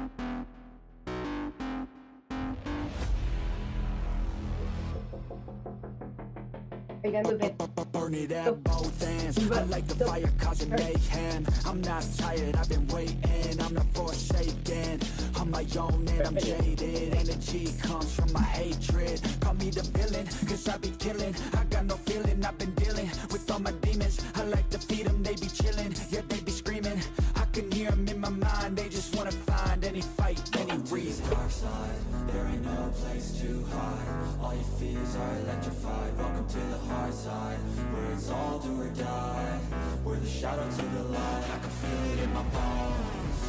Are you gonna move it? Burn it at both ends. I like the fire causing mayhem. I'm not tired, I've been waiting. I'm not forsaken. I'm my own and I'm jaded. Energy comes from my hatred. Call me the villain, cause I be killing. I got no feeling, I've been dealing with all my demons. I like to feed them, they be chilling. Yeah, they be screaming. I can hear them in my mind. They just wanna find any fight, any reason. Dark side, there ain't no place to hide. All your fears are electrified. Welcome to the hard side, where it's all do or die. We're the shadow to the light. I can feel it in my bones.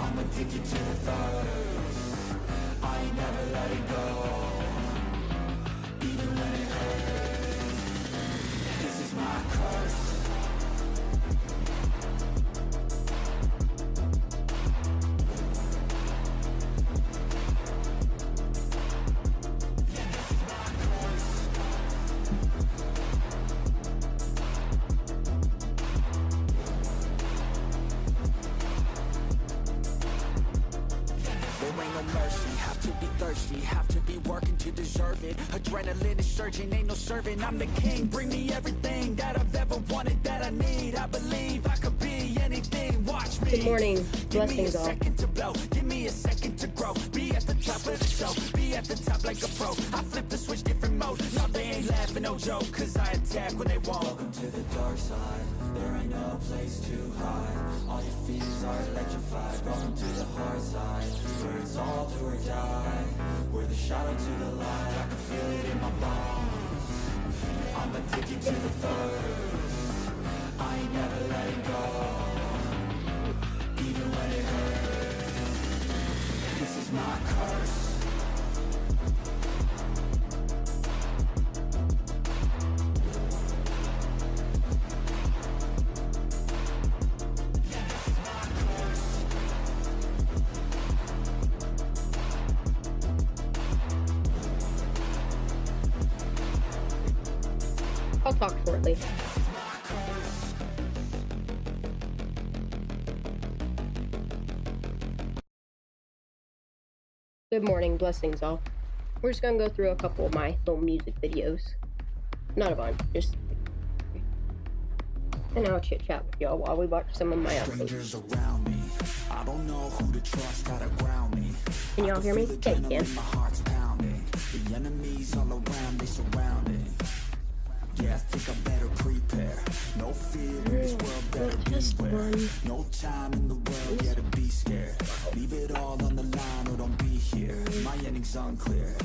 I'm addicted to the thirst. I ain't never letting go, even when it hurts. This is my curse. Have to be working to deserve it. Adrenaline is surging, ain't no serving. I'm the king, bring me everything that I've ever wanted, that I need. I believe I could be anything, watch me. Good morning, blessings all. Give me a second to blow, give me a second to grow. Be at the top of the show, be at the top like a pro. I flip the switch, different mode. No, they ain't laughing, no joke, cause I attack when they won't. Welcome to the dark side, there ain't no place to hide. All your fears are electrified. Welcome to the hard side, where it's all do or die. We're the shadow to the light. I can feel it in my bones. I'm addicted to the thirst. I ain't never letting go, even when it hurts. This is my curse. I'll talk shortly. Good morning, blessings all. We're just gonna go through a couple of my little music videos. Not a bunch, just... And I'll chit chat with y'all while we watch some of my Strangers uploads. around me, I don't know who to trust, how to ground me. Can y'all hear me? Yeah, you can. My heart's pounding. The enemies all around, they surrounding. Yeah, I think I better prepare. No fear in this world, better beware. No time in the world, yeah, to be scared. Leave it all on the line or don't be here. My ending's unclear.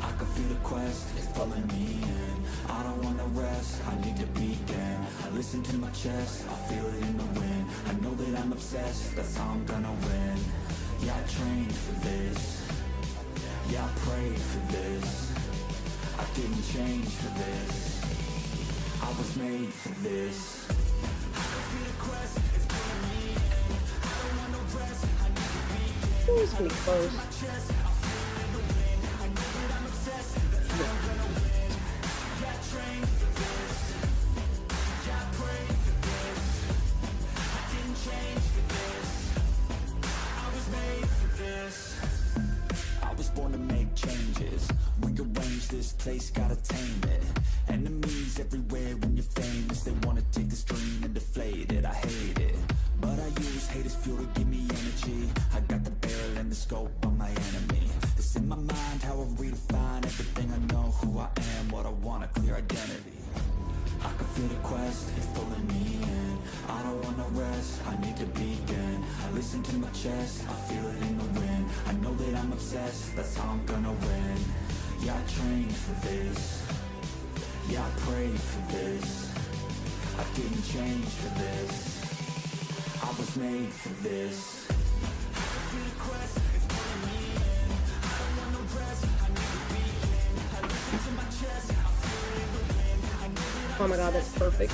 I can feel the quest, it's pulling me in. I don't wanna rest, I need to begin. I listen to my chest, I feel it in the wind. I know that I'm obsessed, that's how I'm gonna win. Yeah, I trained for this. Yeah, I prayed for this. I didn't change for this. I was made for this. I can feel the quest, it's pulling me in. I don't want no rest, I need to begin. Ooh, it's gonna be close. Born to make changes, rearrange this place, gotta tame it. Enemies everywhere when you're famous. They wanna take this dream and deflate it. I hate it, but I use hate as fuel to give me energy. I got the barrel and the scope on my enemy. It's in my mind how I redefine everything. I know who I am, what I want, a clear identity. I can feel the quest, it's pulling me in. I don't wanna rest, I need to begin. I listen to my chest, I feel it in the wind. I know that I'm obsessed, that's how I'm gonna win. Yeah, I trained for this. Yeah, I prayed for this. I didn't change for this. I was made for this. I can feel the quest, it's pulling me in. I don't want no rest, I need to begin. I listen to my chest, I feel it in the wind. I know that Oh my god, that's perfect.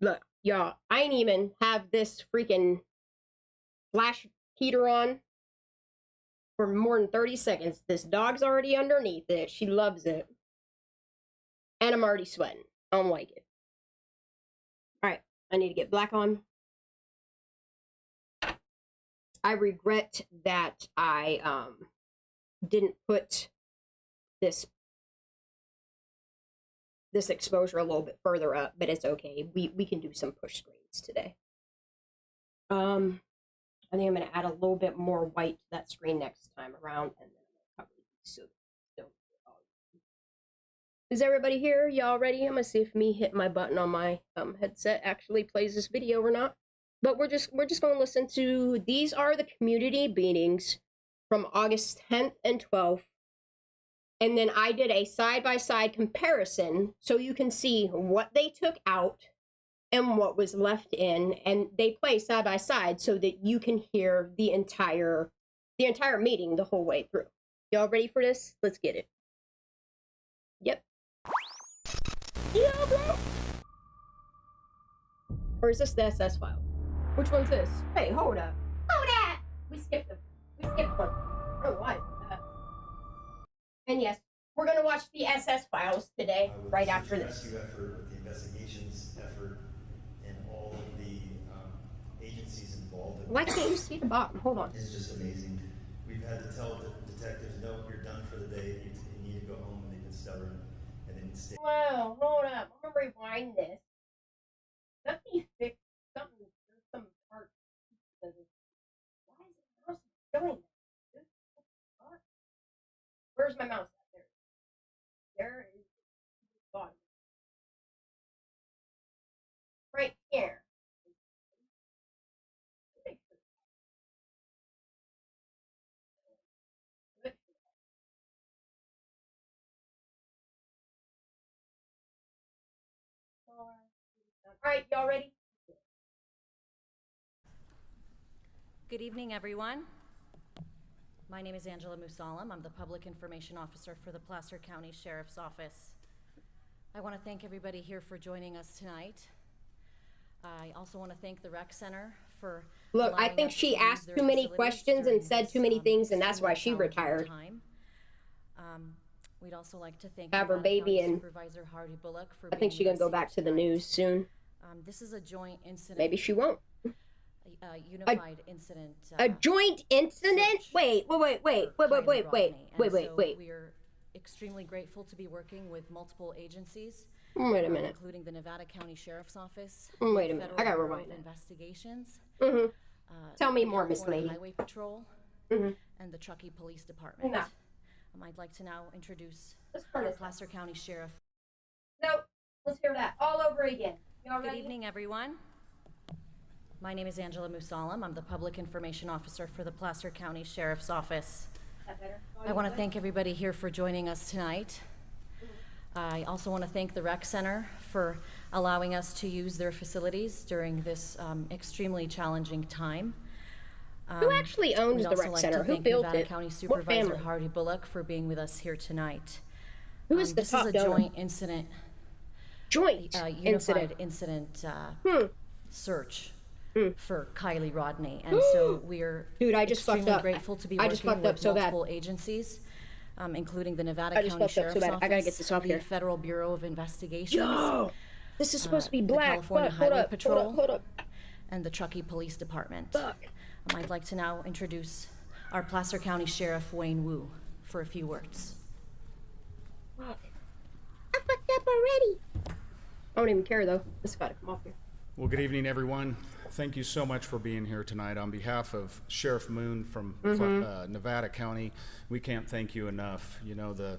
Look, y'all, I ain't even have this freaking flash heater on for more than 30 seconds. This dog's already underneath it. She loves it. And I'm already sweating. I don't like it. All right, I need to get black on. I regret that I didn't put this exposure a little bit further up, but it's okay. We can do some push screens today. I think I'm gonna add a little bit more white to that screen next time around, and then I'm gonna cover these so don't get all. Is everybody here? Y'all ready? I'm gonna see if me hitting my button on my headset actually plays this video or not. But we're just gonna listen to, these are the community meetings from August 10th and 12th. And then I did a side-by-side comparison so you can see what they took out and what was left in, and they play side-by-side so that you can hear the entire meeting the whole way through. Y'all ready for this? Let's get it. Yep. Yeah, bro. Or is this the SS file? Which one's this? Hey, hold up. Hold up! We skipped one. Oh, why? And yes, we're going to watch the SS files today, right after this. Rescue effort, with the investigations effort, and all of the agencies involved. Why can't you see the bottom? Hold on. It's just amazing. We've had to tell the detectives, no, you're done for the day. You need to go home, and they've been stubborn and then stay. Wow, hold up. I'm going to rewind this. Let me fix something. There's some part. Why is the mouse showing that? Where's my mouse at? There is the bottom. Right here. All right, y'all ready? Good evening, everyone. My name is Angela Musalam. I'm the Public Information Officer for the Placer County Sheriff's Office. I want to thank everybody here for joining us tonight. I also want to thank the Rec Center for Look, I think she asked too many questions and said too many things, and that's why she retired. We'd also like to thank have her baby, and Supervisor Hardy Bullock for I think she's gonna go back to the news soon. This is a joint incident. Maybe she won't. Unified incident. A joint incident? Wait. We are extremely grateful to be working with multiple agencies. Wait a minute. Including the Nevada County Sheriff's Office. Wait a minute. I gotta rewind that. Investigations. Tell me more, Miss Lady. Highway Patrol. And the Truckee Police Department. No. I'd like to now introduce Placer County Sheriff. Nope. Let's hear that all over again. Good evening, everyone. My name is Angela Musalam. I'm the Public Information Officer for the Placer County Sheriff's Office. I want to thank everybody here for joining us tonight. I also want to thank the Rec Center for allowing us to use their facilities during this extremely challenging time. Who actually owns the Rec Center? Who built Nevada it? County Supervisor Hardy Bullock for being with us here tonight. Who is the top donor? This is a joint incident. Unified incident search for Kiely Rodney, and so we're extremely grateful to be working with multiple agencies, including the Nevada County Sheriff's Office, I gotta get this off the here. Federal Bureau of Investigations. Yo, this is supposed to be black. The California Highway Patrol, hold up. and the Truckee Police Department. I'd like to now introduce our Placer County Sheriff, Wayne Wu, for a few words. Fuck. I fucked up already. I don't even care, though. This gotta come off here. Well, good evening, everyone. Thank you so much for being here tonight. On behalf of Sheriff Moon from Nevada County, we can't thank you enough. You know, the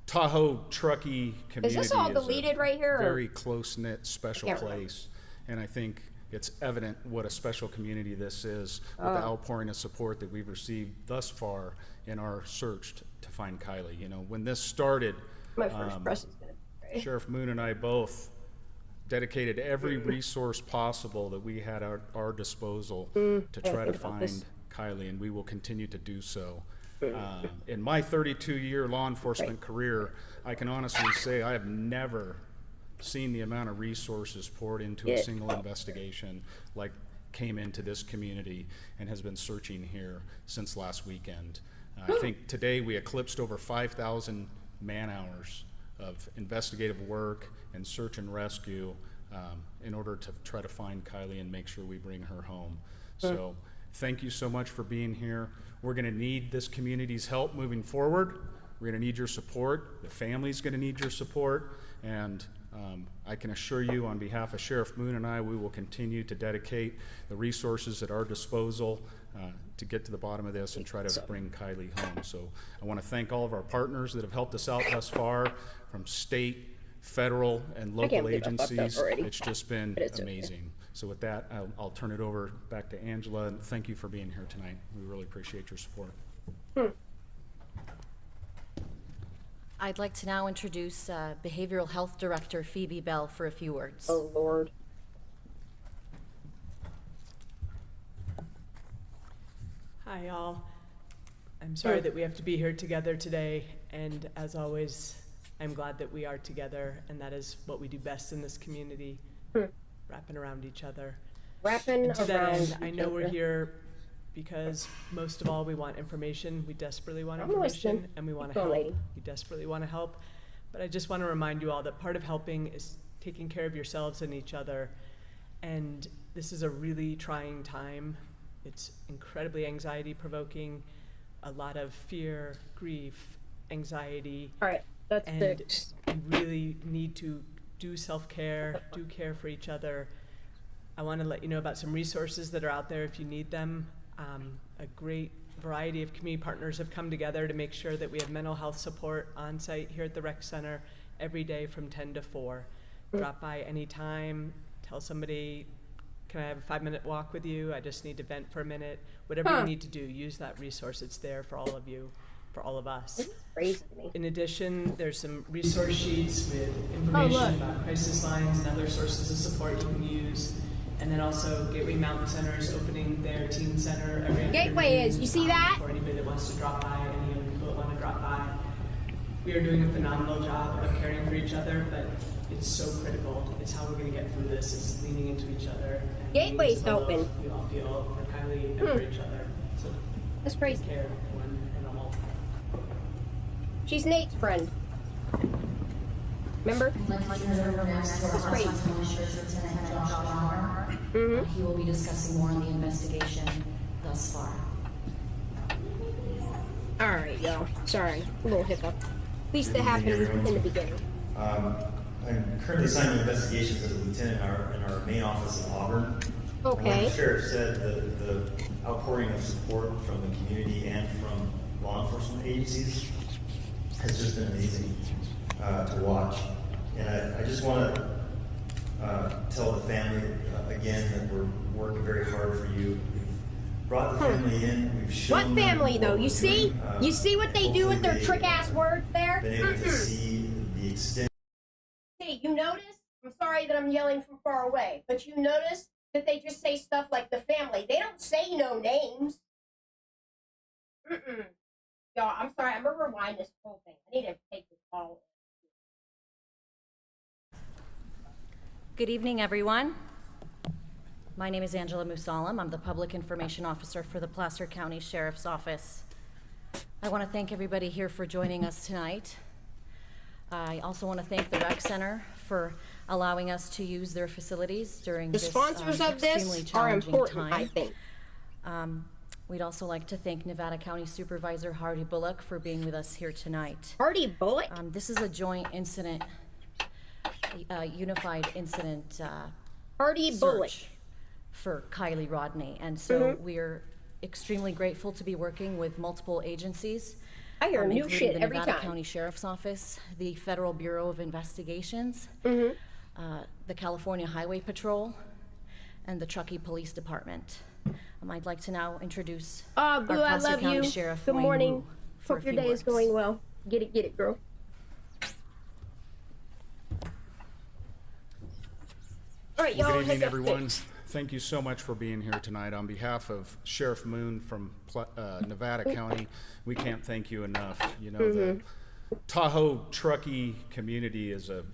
Tahoe Truckee community is this all deleted right here? Very close-knit, special place. And I think it's evident what a special community this is with the outpouring of support that we've received thus far in our search to find Kiely. You know, when this started, my first press is gonna be Sheriff Moon and I both dedicated every resource possible that we had at our disposal to try to find Kiely, and we will continue to do so. In my 32-year law enforcement career, I can honestly say I have never seen the amount of resources poured into a single investigation like came into this community and has been searching here since last weekend. I think today we eclipsed over 5,000 man-hours of investigative work and search and rescue in order to try to find Kiely and make sure we bring her home. So thank you so much for being here. We're going to need this community's help moving forward. We're going to need your support. The family's going to need your support. And I can assure you on behalf of Sheriff Moon and I, we will continue to dedicate the resources at our disposal to get to the bottom of this and try to bring Kiely home. So I want to thank all of our partners that have helped us out thus far, from state, federal, and local agencies. It's just been amazing. So with that, I'll turn it over back to Angela, and thank you for being here tonight. We really appreciate your support. I'd like to now introduce Behavioral Health Director Phoebe Bell for a few words. Oh, Lord. Hi, all. I'm sorry that we have to be here together today, and as always, I'm glad that we are together, and that is what we do best in this community, wrapping around each other. Wrapping And to that around end, I know each we're other. here because most of all, we want information. We desperately want I'm information, listening. and we want Keep to going, help. lady. We desperately want to help. But I just want to remind you all that part of helping is taking care of yourselves and each other. And this is a really trying time. It's incredibly anxiety-provoking, a lot of fear, grief, anxiety. All right, that's And fixed. we really need to do self-care, do care for each other. I want to let you know about some resources that are out there if you need them. A great variety of community partners have come together to make sure that we have mental health support on site here at the rec center every day from 10 to 4. Drop by anytime, tell somebody, can I have a 5-minute walk with you? I just need to vent for a minute. Whatever you need to do, use that resource. It's there for all of you, for all of us. This is crazy to me. In addition, there's some resource sheets with information about crisis lines and other sources of support you can use. And then also Gateway Mountain Center is opening their teen center every Gateway afternoon, is, you see that? For anybody that wants to drop by, any young people that want to drop by. We are doing a phenomenal job of caring for each other, but it's so critical. It's how we're going to get through this. It's leaning into each other. And Gateway's the love open. We all feel for Kiely and for each other. So That's crazy. care one and all. She's Nate's friend. Remember? I'd like to turn it over next to our That's great. Lieutenant Josh Bonner. He will be discussing more on the investigation thus far. All right, y'all. Sorry, a little hiccup. At least it happened in the beginning. I'm currently assigned to investigations as a lieutenant in our main office in Auburn. Okay. Like the sheriff said, the outpouring of support from the community and from law enforcement agencies has just been amazing to watch. And I just want to tell the family again that we're working very hard for you. We've brought the family in. We've shown What them family, though? what You we're see? doing. You see what they do with their Hopefully trick-ass words there? Been able to see the extent. See, you notice? I'm sorry that I'm yelling from far away, but you notice that they just say stuff like the family. They don't say no names. Y'all, I'm sorry. I'm gonna rewind this whole thing. I need to take this call. Good evening, everyone. My name is Angela Musalam. I'm the Public Information Officer for the Placer County Sheriff's Office. I want to thank everybody here for joining us tonight. I also want to thank the Rec Center for allowing us to use their facilities during The this sponsors of extremely this are challenging important, time. I think. We'd also like to thank Nevada County Supervisor Hardy Bullock for being with us here tonight. Hardy Bullock? This is a joint incident, unified incident Hardy Bullock search for Kiely Rodney. And so we're extremely grateful to be working with multiple agencies. I hear new including shit the every Nevada time. County Sheriff's Office, the Federal Bureau of Investigations, the California Highway Patrol, and the Truckee Police Department. I'd like to now introduce Boo, our I Placer love County you. Sheriff, Good Wayne morning. Wu, for a Hope your few day is words. going well. Get it, girl. All right, y'all. Well, good head evening, to everyone. fix. Thank you so much for being here tonight. On behalf of Sheriff Moon from Nevada County, we can't thank you enough. You know, the Tahoe Truckee community is a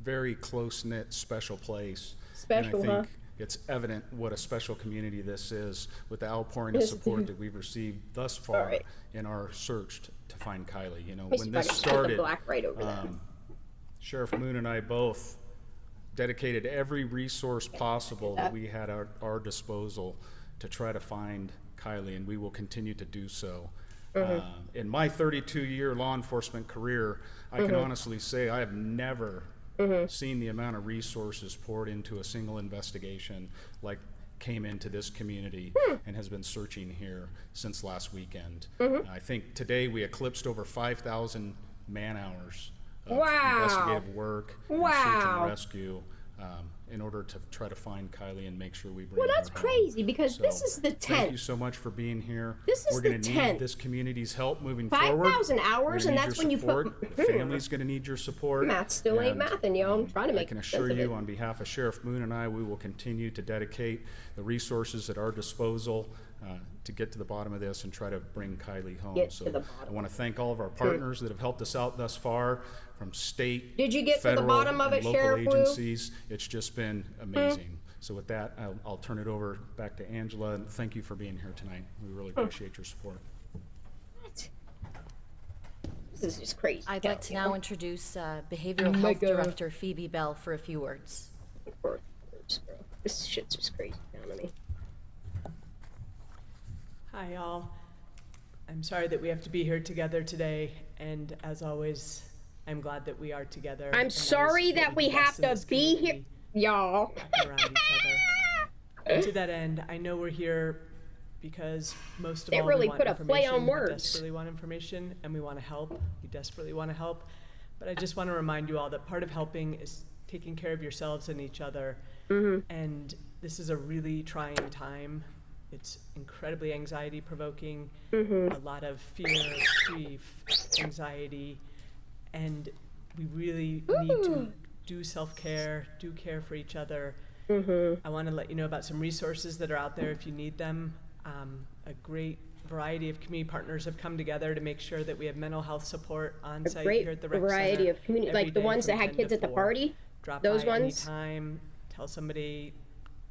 very close-knit, special place. Special, and I huh? think it's evident what a special community this is with the outpouring of support that we've received thus far in our search to find Kiely. You know, when this started, Sheriff Moon and I both dedicated every resource possible that we had at our disposal to try to find Kiely, and we will continue to do so. In my 32-year law enforcement career, I can honestly say I have never seen the amount of resources poured into a single investigation like came into this community and has been searching here since last weekend. I think today we eclipsed over 5,000 man-hours of investigative work and search and rescue in order to try to find Kiely and make sure we bring her home. Well, that's crazy because this is the 10th. Thank you so much for being here. This is We're the going to 10th. need this community's help moving forward. 5,000 hours, and that's when you put. The family's going to need your support. Math still ain't and, mathing, yo. I'm trying to make I can sense assure of you, it. on behalf of Sheriff Moon and I, we will continue to dedicate the resources at our disposal to get to the bottom of this and try to bring Kiely home. Get so to the bottom. I want to thank all of our partners that have helped us out thus far, from state, Did you get to the federal, bottom of and it, local Sheriff Wu? agencies. It's just been amazing. So with that, I'll turn it over back to Angela, and thank you for being here tonight. We really appreciate your support. This is just crazy. I'd like to now introduce Behavioral Health Director Phoebe Bell for a few words. This shit's just crazy down to me. Hi, y'all. I'm sorry that we have to be here together today, and as always, I'm glad that we are together. I'm sorry that we have to be here, y'all. Around each other. And to that end, I know we're here because most of They all, really we want put a play on information. We words. desperately want information, and we want to help. We desperately want to help. But I just want to remind you all that part of helping is taking care of yourselves and each other. And this is a really trying time. It's incredibly anxiety provoking, a lot of fear, grief, anxiety, and we really need to do self-care, do care for each other. I want to let you know about some resources that are out there if you need them. A great variety of community partners have come together to make sure that we have mental health support on site here at the rec variety center of community, every like the day ones that from had 10 kids to at the 4. party. Drop Those by ones. anytime. Tell somebody,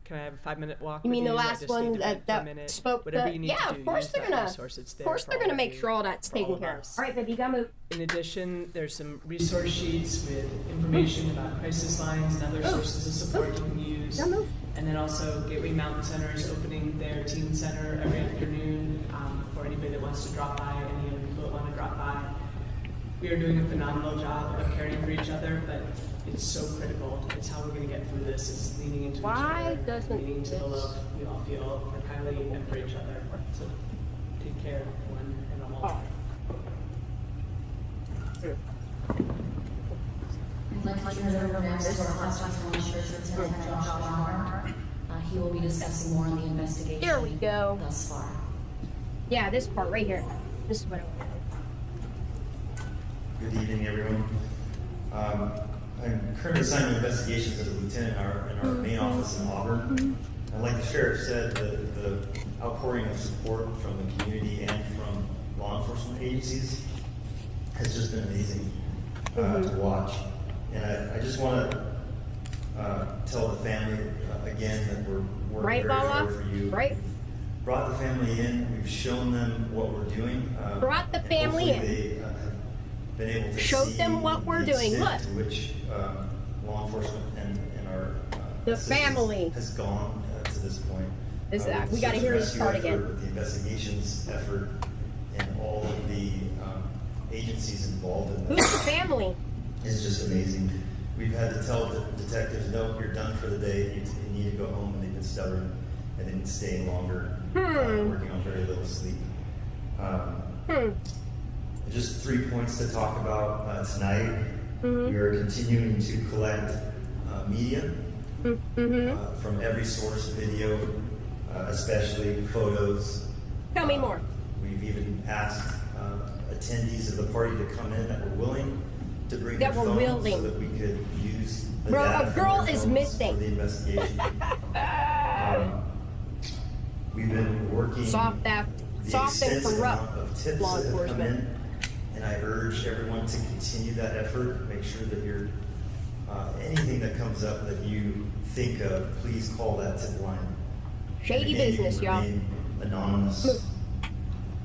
can I have a 5-minute walk? You mean with the I last just one need to vent for a that minute. spoke? Whatever you need yeah, to do, of course use they're that gonna. resource. It's Of there course for they're all gonna of make you, sure all that's for all taken of care of. us. All right, baby, you gotta move. In addition, there's some resource sheets with information about crisis lines and other sources of support you can use. And then also Gateway Mountain Center is opening their teen center every afternoon for anybody that wants to drop by, any of the people that want to drop by. We are doing a phenomenal job of caring for each other, but it's so critical. It's how we're going to get through this. It's leaning into each other, leaning into the love we all feel for Kiely and for each other. So take care, one and all. I'd like to turn it over next to our hospital insurance attendant, Josh Shanndah. He will be discussing more on the investigation. There we go. Thus far. Yeah, this part right here. This is what I wanted. Good evening, everyone. I'm currently assigned to investigations as a lieutenant in our main office in Auburn. And like the sheriff said, the outpouring of support from the community and from law enforcement agencies has just been amazing to watch. And I just want to tell the family again that we're working very hard for you. Right. We've brought the family in. We've shown them what we're doing. Brought the family in. They have been able to Showed see them what we're the doing. extent Look. to which law enforcement and our The assistance family has gone to this point. This, With we the got to search hear and this rescue part effort, again. with the investigations effort and all of the agencies involved in Who's this. the family? It's just amazing. We've had to tell the detectives, no, you're done for the day. You need to go home, and they've been stubborn and they've been staying longer, working on very little sleep. Just 3 points to talk about tonight. We are continuing to collect media from every source, video, especially photos. Tell me more. We've even asked attendees of the party to come in that were willing to bring That their were phones willing. so that we could use the Bro, data a from girl their is phones missing. for the investigation. We've been working Soft and extensive corrupt amount of tips law that have come enforcement. in, and I urge everyone to continue that effort. Make sure that you're Anything that comes up that you think of, please call that tip line. Shady Again, business, you can y'all. remain anonymous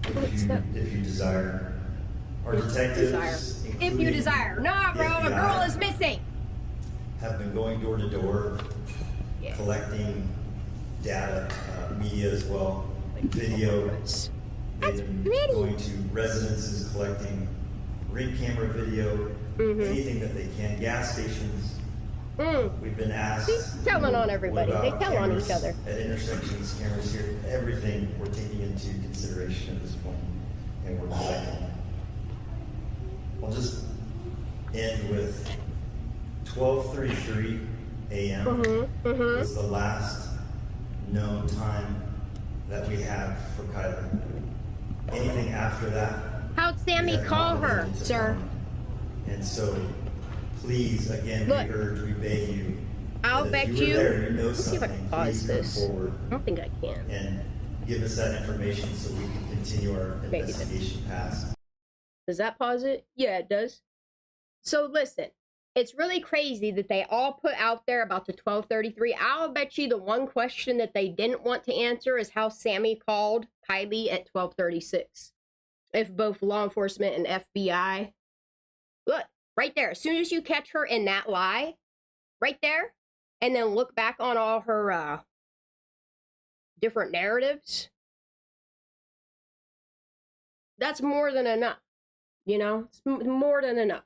if you desire. Our detectives, If you desire. Nah, bro, a girl is missing. have been going door to door, collecting data, media as well, video. They've been going to residences, collecting ring camera video, anything that they can, gas stations. We've been asked. She's telling on everybody. They tell on each other. At intersections, cameras here, everything we're taking into consideration at this point, and we're collecting. I'll just end with 12:33 a.m. was the last known time that we have for Kiely. Anything after that? How'd Sammy call her, sir? And so, please, again, we urge, we beg you. I'll bet if you you. were there, you know Let's see if I something, can pause please come this. forward I don't think I can. and give us that information so we can continue our investigation past. Does that pause it? Yeah, it does. So listen, it's really crazy that they all put out there about the 12:33. I'll bet you the one question that they didn't want to answer is how Sammy called Kiely at 12:36. If both law enforcement and FBI. Look, right there. As soon as you catch her in that lie, right there, and then look back on all her different narratives, that's more than enough. You know, it's more than enough.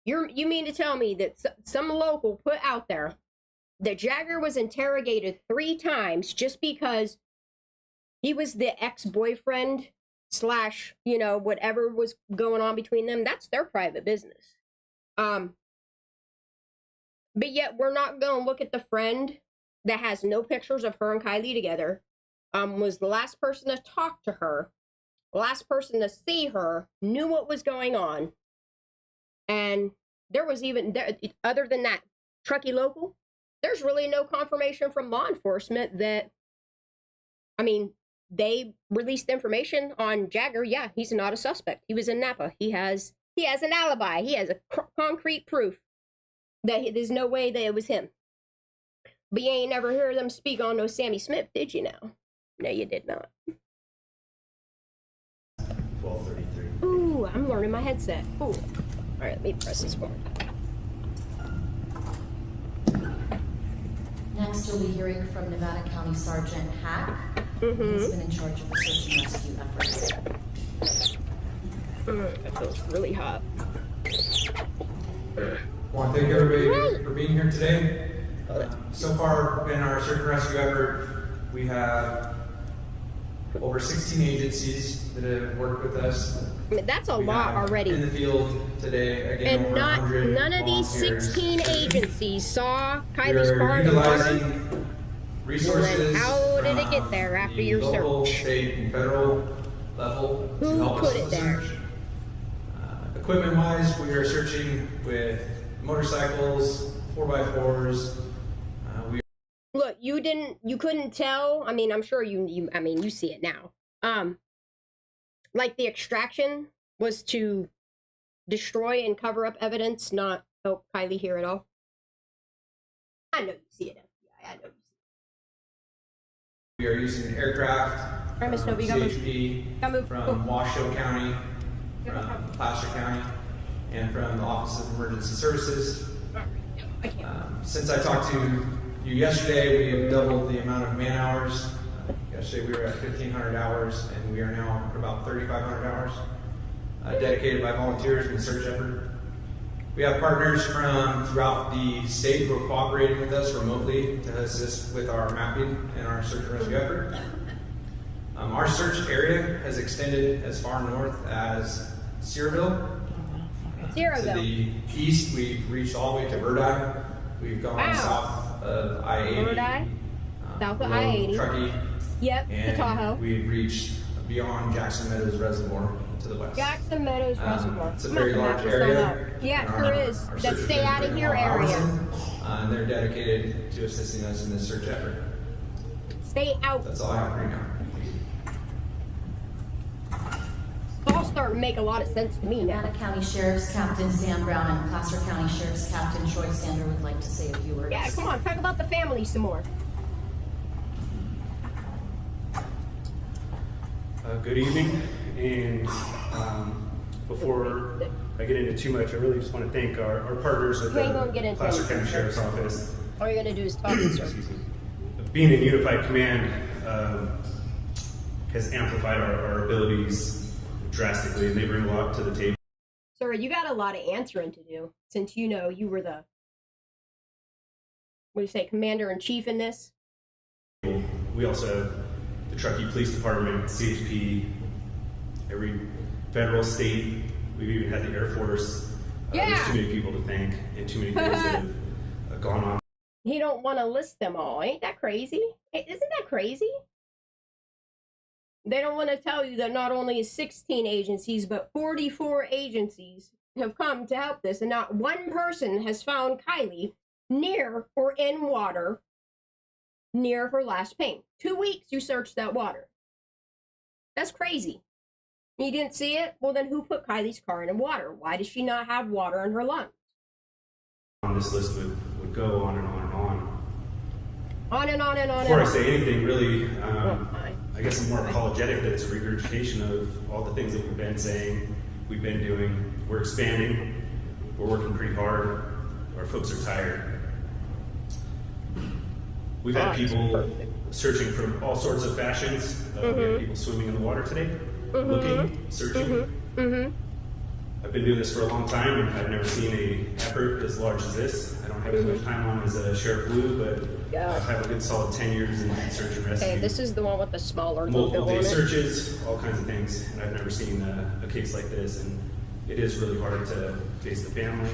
You mean to tell me that some local put out there that Jagger was interrogated 3 times just because he was the ex-boyfriend / you know, whatever was going on between them? That's their private business. But yet we're not going to look at the friend that has no pictures of her and Kiely together, was the last person to talk to her, the last person to see her, knew what was going on. And there was even, other than that Truckee local, there's really no confirmation from law enforcement that, I mean, they released information on Jagger. Yeah, he's not a suspect. He was in Napa. He has an alibi. He has a concrete proof that there's no way that it was him. But you ain't never heard them speak on no Sammy Smith, did you now? No, you did not. 12:33. Ooh, I'm learning my headset. Ooh. All right, let me press this one. Next, you'll be hearing from Nevada County Sergeant Hack. He's been in charge of the search and rescue effort. That feels really hot. I want to thank everybody for being here today. So far in our search and rescue effort, we have over 16 agencies that have worked with us. I mean, that's a lot already. In the field today, again, and over 100 none of these volunteers. 16 agencies saw Kylie's car. We're utilizing resources. How did it get there after your local, search? state, and federal level to Who help put us it with the there? search. Equipment-wise, we are searching with motorcycles, 4x4s. Look, you couldn't tell. I mean, I'm sure you see it now. Like the extraction was to destroy and cover up evidence, not help Kiely here at all. I know you see it, FBI. I know you see We are using aircraft from CHP, from Washoe County, from Placer County, and from the Office of Emergency Services. Since I talked to you yesterday, we have doubled the amount of man hours. Yesterday we were at 1,500 hours, and we are now at about 3,500 hours dedicated by volunteers in the search effort. We have partners from throughout the state who are cooperating with us remotely to assist with our mapping and our search and rescue effort. Our search area has extended as far north as Searville. To the east, we've reached all the way to Verdi. We've gone south of I-80. Verdi? South of I-80. Truckee. Yep, and the Tahoe. We've reached beyond Jackson Meadows Reservoir to the west. Jackson Meadows Reservoir. It's a very large area. Yeah, it sure is. Our That searchers stay have out of been here all hours area. and they're dedicated to assisting us in this search effort. Stay out. That's all I have for you now. starting to make a lot of sense to me now. Nevada County Sheriff's Captain Sam Brown and Placer County Sheriff's Captain Troy Sander would like to say a few words. Yeah, come on, talk about the family some more. Good evening, and before I get into too much, I really just want to thank our partners at the Placer County Sheriff's Office. All you're going to do is talk, sir. Being in unified command has amplified our abilities drastically, and they bring a lot to the table. Sir, you got a lot of answering to do, since you know you were the, what do you say, commander-in-chief in this? We also have the Truckee Police Department, CHP, every federal, state. We've even had the Air Force. There's too many people to thank, and too many things that have gone on. He don't want to list them all. Ain't that crazy? Isn't that crazy? They don't want to tell you that not only is 16 agencies, but 44 agencies have come to help this, and not one person has found Kiely near or in water near her last pain. 2 weeks you searched that water. That's crazy. You didn't see it? Well, then who put Kiely's car in the water? Why does she not have water in her lungs? On this list would go on and on and on. On and on and on. Before I say anything, really, I guess I'm more apologetic that it's a regurgitation of all the things that we've been saying, we've been doing. We're expanding. We're working pretty hard. Our folks are tired. We've had people searching from all sorts of fashions. We had people swimming in the water today, looking, searching. I've been doing this for a long time, and I've never seen an effort as large as this. I don't have as much time on as Sheriff Blue, but I've had a good solid 10 years in search and rescue. Okay, this is the one with the smaller multiple logo on day it. searches, all kinds of things, and I've never seen a case like this, and it is really hard to face the family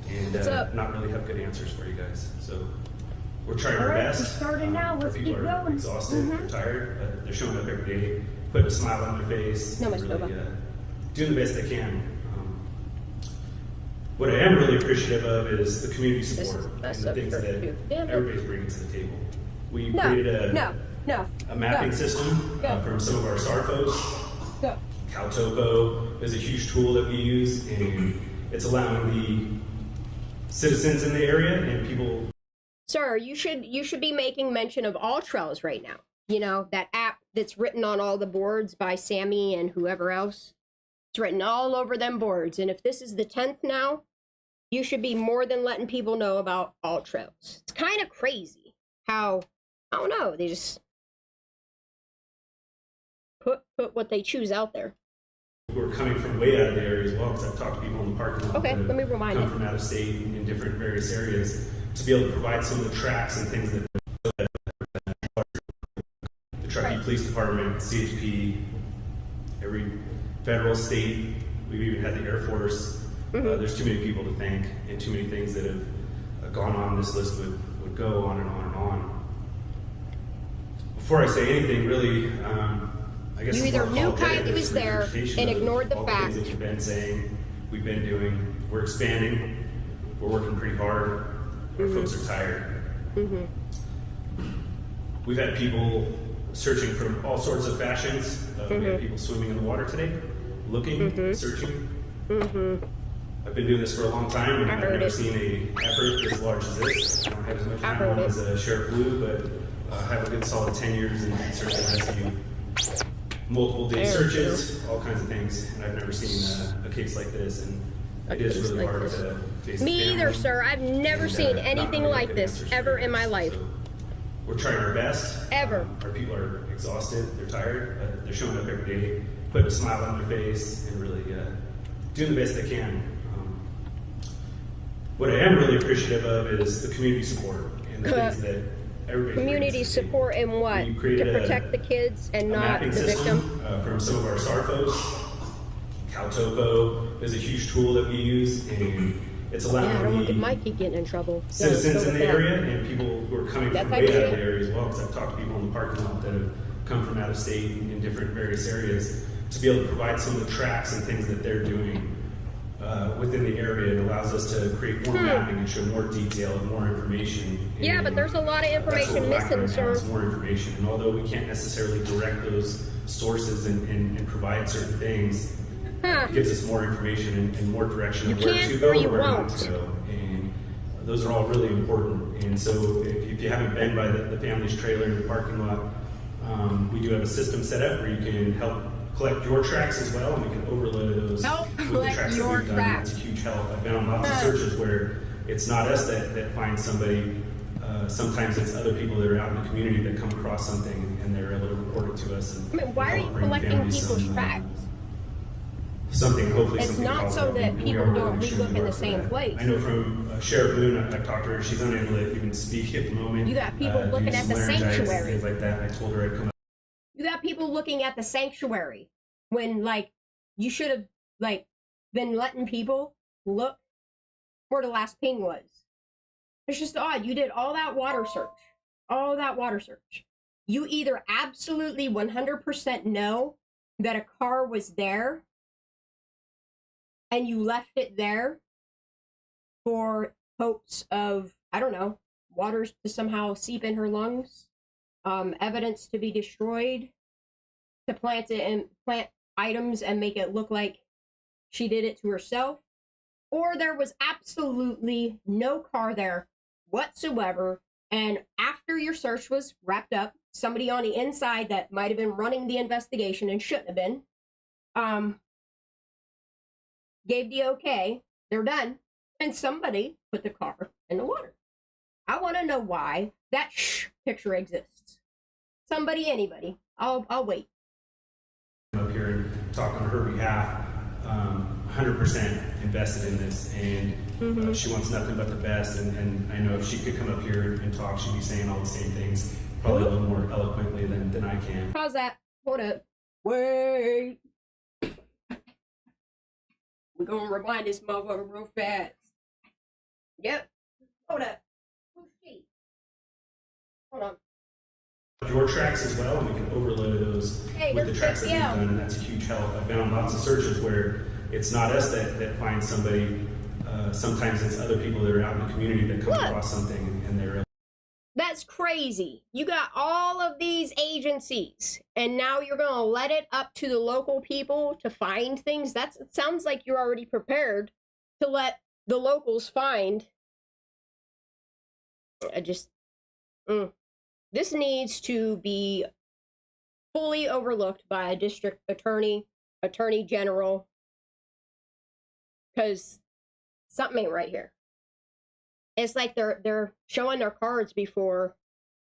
and not really have good answers for you guys. So we're trying our best. We started now. Let's keep people are going. exhausted, they're tired, but they're showing up every day, putting a smile on their face, really doing the best they can. What I am really appreciative of is the community support and the things that everybody's bringing to the table. We created a mapping system from some of our SAR folks. Caltopo is a huge tool that we use, and it's allowing the citizens in the area and people. Sir, you should be making mention of All Trails right now. You know, that app that's written on all the boards by Sammy and whoever else. It's written all over them boards. And if this is the 10th now, you should be more than letting people know about All Trails. It's kind of crazy how, I don't know, they just put what they choose out there. We're coming from way out of the area as well, because I've talked to people in the parking lot that let me rewind come from out of state in different various areas to be able to provide some of the tracks and things that the Truckee Police Department, CHP, every federal, state, we've even had the Air Force. There's too many people to thank, and too many things that have gone on. This list would go on and on and on. Before I say anything, really, I guess you either knew Kiely was there and ignored the fact. That you've been saying, we've been doing. We're expanding. We're working pretty hard. Our folks are tired. We've had people searching from all sorts of fashions. We had people swimming in the water today, looking, searching. I've been doing this for a long time, and I've never seen an effort as large as this. I don't have as much time on as Sheriff Blue, but I have a good solid 10 years in search and rescue. Multiple day searches, all kinds of things, and I've never seen a case like this, and it is really hard to face the Me either, sir. I've never seen anything like this ever in my life. So we're trying our best. Ever. Our people are exhausted, they're tired, but they're showing up every day, putting a smile on their face, and really doing the best they can. What I am really appreciative of is the community support and the things that everybody's community support in what? To protect the kids and not the victim? From some of our SAR folks. Caltopo is a huge tool that we use, and it's allowing I don't want Mikey getting in trouble. Citizens in the area and people who are coming from way out of the area as well, because I've talked to people in the parking lot that have come from out of state in different various areas to be able to provide some of the tracks and things that they're doing within the area. It allows us to create more mapping and show more detail and more information. Yeah, but there's a lot of information missing, sir. More information, and although we can't necessarily direct those sources and provide certain things, It gives us more information and more direction of where to go or where not to go. And those are all really important. And so if you haven't been by the family's trailer in the parking lot, we do have a system set up where you can help collect your tracks as well, and we can overload those with the tracks that we've done. That's a huge help. I've been on lots of searches where it's not us that finds somebody. Sometimes it's other people that are out in the community that come across something and they're able to report it to us. And I mean, why are you collecting people's tracks? Something, hopefully it's something not positive. so that people don't relook in the same place. I know from Sheriff Moon, I've talked to her, she's unable to even speak at the moment. You got people looking at the sanctuary. Things like that. I told her I'd come up. You got people looking at the sanctuary when, like, you should have, like, been letting people look where the last ping was. It's just odd. You did all that water search. You either absolutely 100% know that a car was there and you left it there for hopes of, I don't know, water to somehow seep in her lungs, evidence to be destroyed, to plant items and make it look like she did it to herself, or there was absolutely no car there whatsoever, and after your search was wrapped up, somebody on the inside that might have been running the investigation and shouldn't have been, gave the okay, they're done, and somebody put the car in the water. I want to know why that picture exists. Somebody, anybody. I'll wait. Up here and talk on her behalf. 100% invested in this, and she wants nothing but the best. And I know if she could come up here and talk, she'd be saying all the same things, probably a little more eloquently than I can. How's that? Hold up. Wait. We're gonna rewind this motherfucker real fast. Yep. Hold up. Who's she? Hold on. Your tracks as well, and we can overload those with the tracks that we've done, and that's a huge help. I've been on lots of searches where it's not us that finds somebody. Sometimes it's other people that are out in the community that come across something and they're. That's crazy. You got all of these agencies, and now you're gonna let it up to the local people to find things. It sounds like you're already prepared to let the locals find. This needs to be fully overlooked by a district attorney, attorney general, because something ain't right here. It's like they're showing their cards before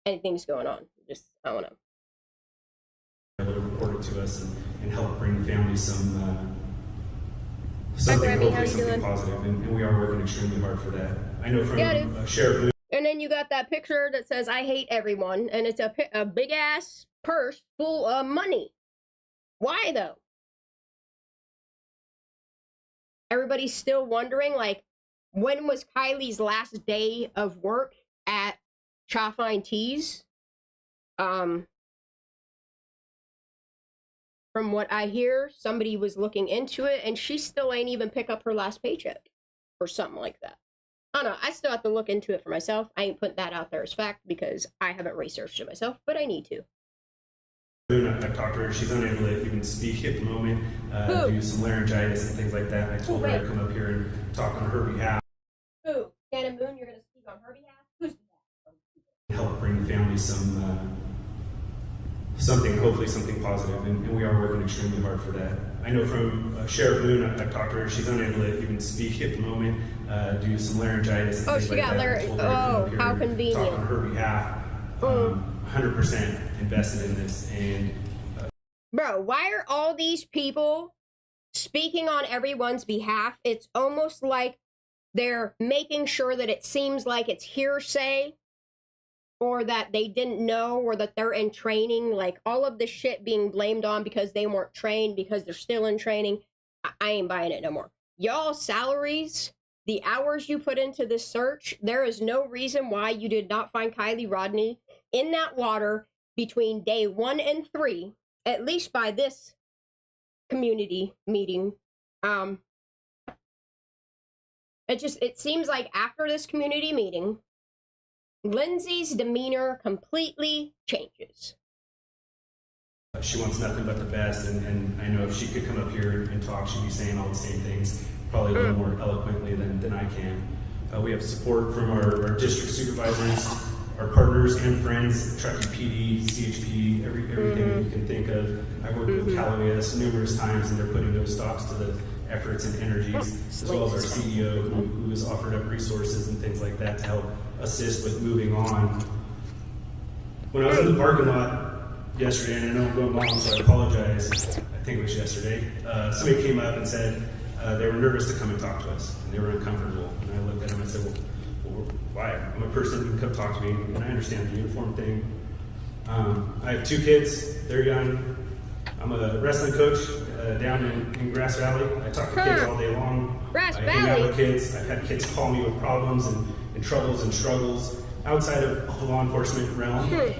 anything's going on. I don't know. Able to report it to us and help bring families something, hopefully something positive, and we are working extremely hard for that. I know from Sheriff Moon. And then you got that picture that says, I hate everyone, and it's a big-ass purse full of money. Why, though? Everybody's still wondering, like, when was Kiely's last day of work at Chaffine Teas? From what I hear, somebody was looking into it, and she still ain't even pick up her last paycheck or something like that. I don't know. I still have to look into it for myself. I ain't putting that out there as fact because I haven't researched it myself, but I need to. I've talked to her. She's unable to even speak at the moment due to some laryngitis and things like that. I told her I'd come up here and talk on her behalf. Who? Shannon Moon, you're going to speak on her behalf? Who's that? Help bring families hopefully something positive, and we are working extremely hard for that. I know from Sheriff Moon, I've talked to her. She's unable to even speak at the moment due to some laryngitis and things like that. Oh, how convenient. Talk on her behalf. 100% invested in this, and bro, why are all these people speaking on everyone's behalf? It's almost like they're making sure that it seems like it's hearsay, or that they didn't know, or that they're in training, like all of this shit being blamed on because they weren't trained, because they're still in training. I ain't buying it no more. Y'all's salaries, the hours you put into this search, there is no reason why you did not find Kiely Rodni in that water between day 1 and 3, at least by this community meeting. It seems like after this community meeting, Lindsay's demeanor completely changes. she wants nothing but the best, and I know if she could come up here and talk, she'd be saying all the same things, probably a little more eloquently than I can. We have support from our district supervisors, our partners and friends, Truckee PD, CHP, everything we can think of. I've worked with Callaway numerous times, and they're putting those stops to the efforts and energies, as well as our CEO, who has offered up resources and things like that to help assist with moving on. When I was in the parking lot yesterday, and I know I'm going long, so I apologize, I think it was yesterday, somebody came up and said they were nervous to come and talk to us, and they were uncomfortable. And I looked at them and I said, well, why? I'm a person who can come talk to me, and I understand the uniform thing. I have 2 kids, they're young. I'm a wrestling coach down in Grass Valley. I talk to kids all day long. I hang out with kids. I've had kids call me with problems and troubles and struggles outside of the law enforcement realm.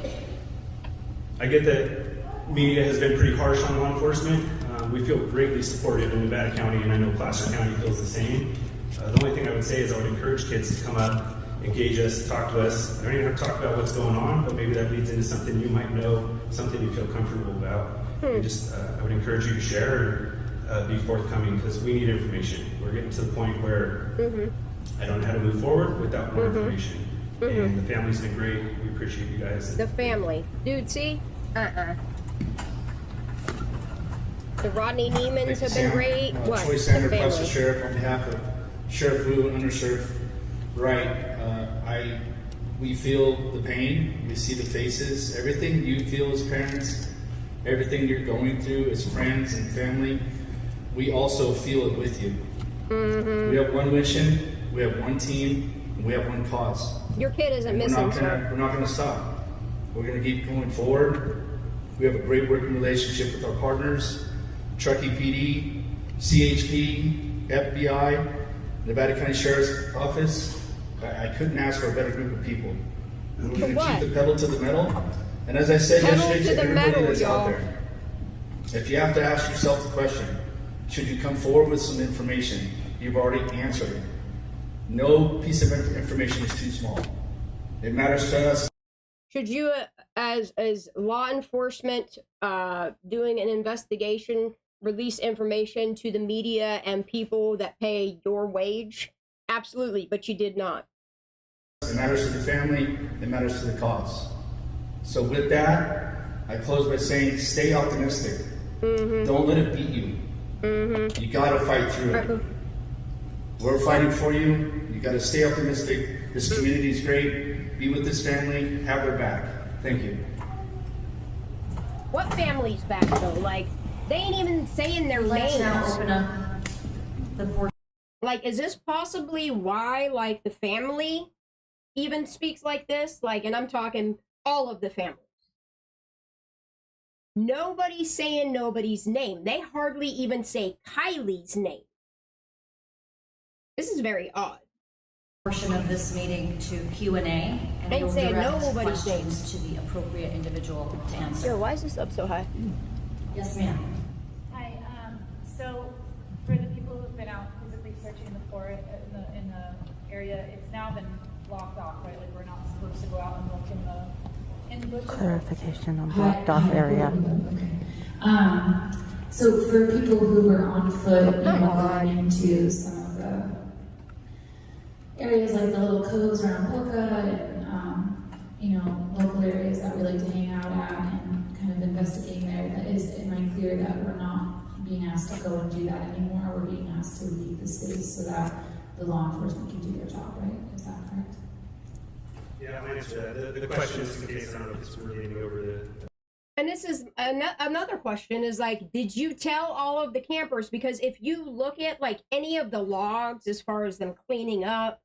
I get that media has been pretty harsh on law enforcement. We feel greatly supported in Nevada County, and I know Placer County feels the same. The only thing I would say is I would encourage kids to come up, engage us, talk to us. I don't even have to talk about what's going on, but maybe that leads into something you might know, something you feel comfortable about. And just, I would encourage you to share and be forthcoming, because we need information. We're getting to the point where I don't know how to move forward without more information. And the family's been great. We appreciate you guys. The family. Dude, see? The Rodney Neiemans have been great. What? Troy Sander, Placer Sheriff, on behalf of Sheriff Wu, Undersheriff Wright. We feel the pain. We see the faces. Everything you feel as parents, everything you're going through as friends and family, we also feel it with you. We have one mission, we have one team, and we have one cause. Your kid isn't missing, sir. We're not going to stop. We're going to keep going forward. We have a great working relationship with our partners, Truckee PD, CHP, FBI, Nevada County Sheriff's Office. I couldn't ask for a better group of people. We're going to keep the pedal to the metal. And as I said yesterday to everybody that's out there, if you have to ask yourself the question, should you come forward with some information, you've already answered it. No piece of information is too small. It matters to us. Should you, as law enforcement doing an investigation, release information to the media and people that pay your wage? Absolutely, but you did not. It matters to the family, it matters to the cause. So with that, I close by saying, stay optimistic. Don't let it beat you. You gotta fight through it. We're fighting for you. You gotta stay optimistic. This community is great. Be with this family, have their back. Thank you. What family's back though? Like, they ain't even saying their names. Now open up the portion. Like, is this possibly why, like, the family even speaks like this? Like, and I'm talking all of the families. Nobody's saying nobody's name. They hardly even say Kiely's name. This is very odd. Portion of this meeting to Q&A, and Ain't we'll saying direct nobody's questions to the appropriate individual to answer. Sure, why is this up so high? Yes, ma'am. Hi. So, for the people who've been out physically searching the forest in the area, it's now been blocked off, right? Like, we're not supposed to go out and look in the bushes. Clarification on blocked off area. So for people who were on foot, going into some of the areas like the little coves around Polka and local areas that we like to hang out at and kind of investigating there, am I clear that we're not being asked to go and do that anymore? We're being asked to leave the space so that the law enforcement can do their job, right? Is that correct? Yeah, I'll answer that. The question is, in case I don't know if it's relating over the... And this is another question is like, did you tell all of the campers? Because if you look at like any of the logs as far as them cleaning up,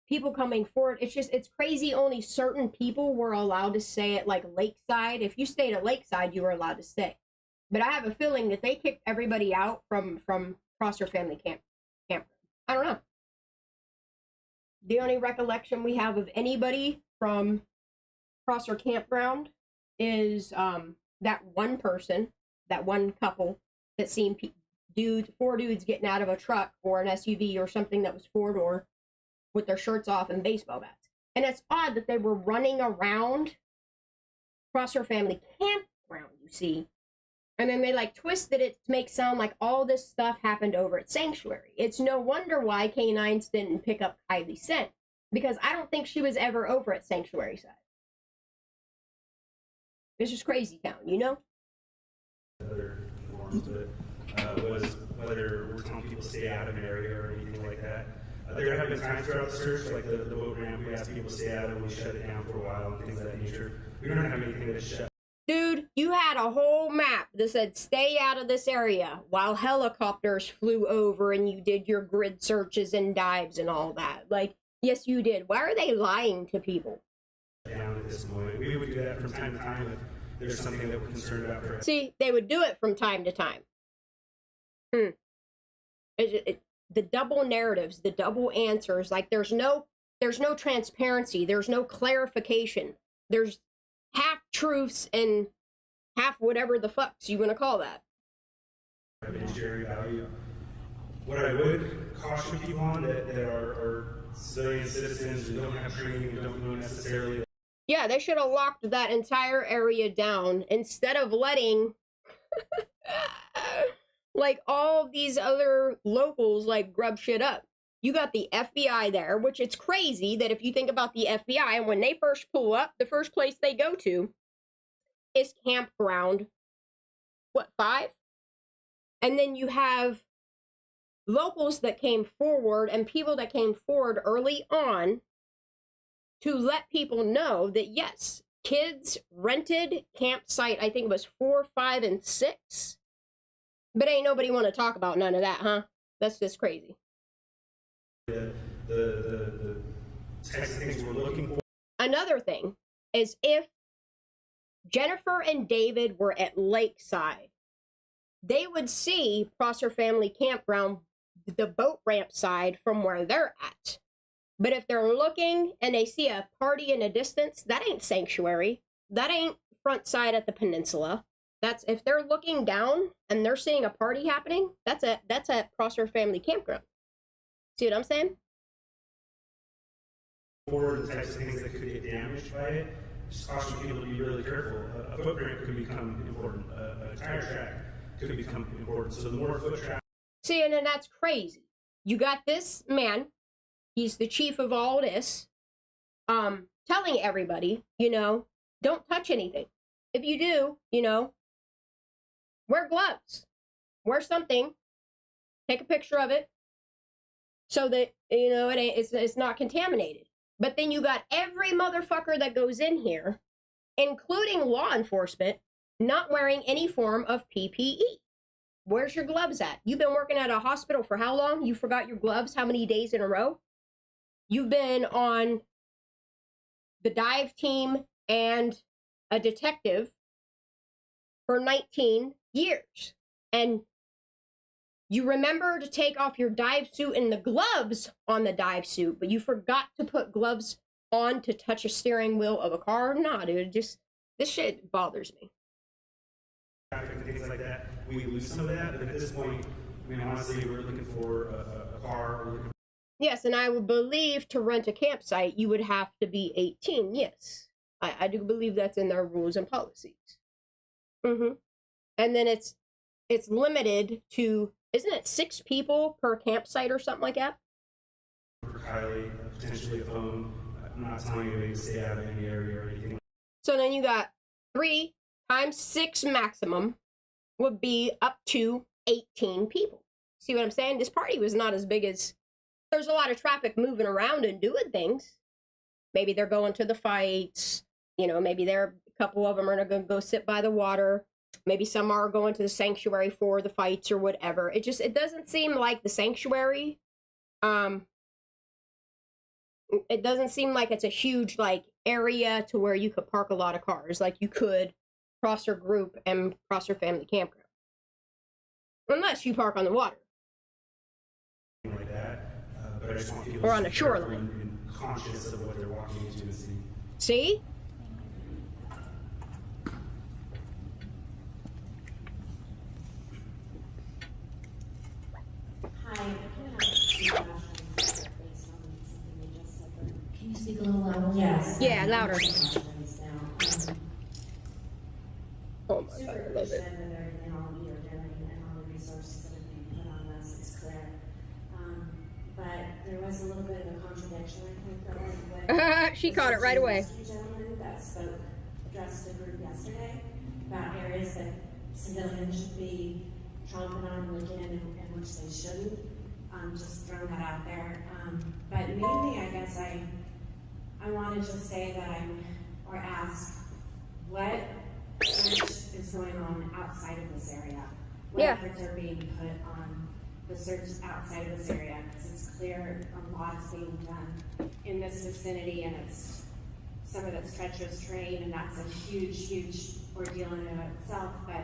people coming forward, it's crazy. Only certain people were allowed to stay at like Lakeside. If you stayed at Lakeside, you were allowed to stay. But I have a feeling that they kicked everybody out from Prosser Family Camp. I don't know. The only recollection we have of anybody from Prosser Campground is that one person, that one couple that seen four dudes getting out of a truck or an SUV or something that was four-door with their shirts off and baseball bats. And it's odd that they were running around Prosser Family campground, you see. And then they like twisted it to make it sound like all this stuff happened over at Sanctuary. It's no wonder why canines didn't pick up Kiely's scent, because I don't think she was ever over at Sanctuary side. It's just crazy town, you know? Other forms, but was whether we're telling people to stay out of an area or anything like that. There have been times throughout the search, like the boat ramp, we asked people to stay out and we shut it down for a while and things of that nature. We don't have anything that's shut. Dude, you had a whole map that said stay out of this area while helicopters flew over and you did your grid searches and dives and all that. Like, yes, you did. Why are they lying to people? Down at this moment. We would do that from time to time if there's something that we're concerned about. For See, they would do it from time to time. The double narratives, the double answers, like there's no transparency, there's no clarification. There's half truths and half whatever the fucks you want to call that. Evidentiary value. What I would caution people on that are civilian citizens who don't have training and don't know necessarily. Yeah, they should have locked that entire area down instead of letting like all of these other locals like grub shit up. You got the FBI there, which it's crazy that if you think about the FBI, and when they first pull up, the first place they go to is campground, 5? And then you have locals that came forward and people that came forward early on to let people know that, yes, kids rented campsite, I think it was 4, 5, and 6. But ain't nobody want to talk about none of that, huh? That's just crazy. The types of things we're looking for. Another thing is if Jennifer and David were at Lakeside, they would see Prosser Family Campground, the boat ramp side from where they're at. But if they're looking and they see a party in a distance, that ain't Sanctuary. That ain't front side at the peninsula. That's if they're looking down and they're seeing a party happening, that's at Prosser Family Campground. See what I'm saying? Or the types of things that could get damaged by it. Just caution people to be really careful. A foot ramp could become important. A tire track could become important. So the more foot track. See, and then that's crazy. You got this man, he's the chief of all this, telling everybody, you know, don't touch anything. If you do, you know, wear gloves, wear something, take a picture of it, so that, you know, it's not contaminated. But then you got every motherfucker that goes in here, including law enforcement, not wearing any form of PPE. Where's your gloves at? You've been working at a hospital for how long? You forgot your gloves how many days in a row? You've been on the dive team and a detective for 19 years. And you remember to take off your dive suit and the gloves on the dive suit, but you forgot to put gloves on to touch a steering wheel of a car? Nah, dude, this shit bothers me. And things like that, we lose some of that, but at this point, I mean, honestly, we're looking for a car. Yes, and I would believe to rent a campsite, you would have to be 18, yes. I do believe that's in their rules and policies. And then it's limited to, isn't it 6 people per campsite or something like that? For Kiely, potentially a phone. I'm not telling you to stay out of any area or anything. So then you got 3 times 6 maximum would be up to 18 people. See what I'm saying? This party was not as big as, there's a lot of traffic moving around and doing things. Maybe they're going to the fights, you know, maybe a couple of them are going to go sit by the water. Maybe some are going to the Sanctuary for the fights or whatever. It doesn't seem like the Sanctuary. It doesn't seem like it's a huge, like, area to where you could park a lot of cars, like you could Prosser Group and Prosser Family Campground. Unless you park on the water. Like that, but I just want people or on to a be shoreline. and conscious of what they're walking into and seeing. See? Hi, I kind of have 2 questions based on something you just said. Can you speak a little louder? Yes. Yeah, louder. Oh my God, I love it. And all that you're doing and all the resources that are being put on this is clear. But there was a little bit of a contradiction, I think, though. She caught it right away. The gentleman that spoke addressed the group yesterday about areas that civilians should be tromping on and looking in and which they shouldn't. Just throwing that out there. But mainly, I guess I want to just say that or ask, what search is going on outside of this area? What efforts are being put on the search outside of this area? Because it's clear a lot is being done in this vicinity, and it's some of it's treacherous terrain, and that's a huge, huge ordeal in and of itself. But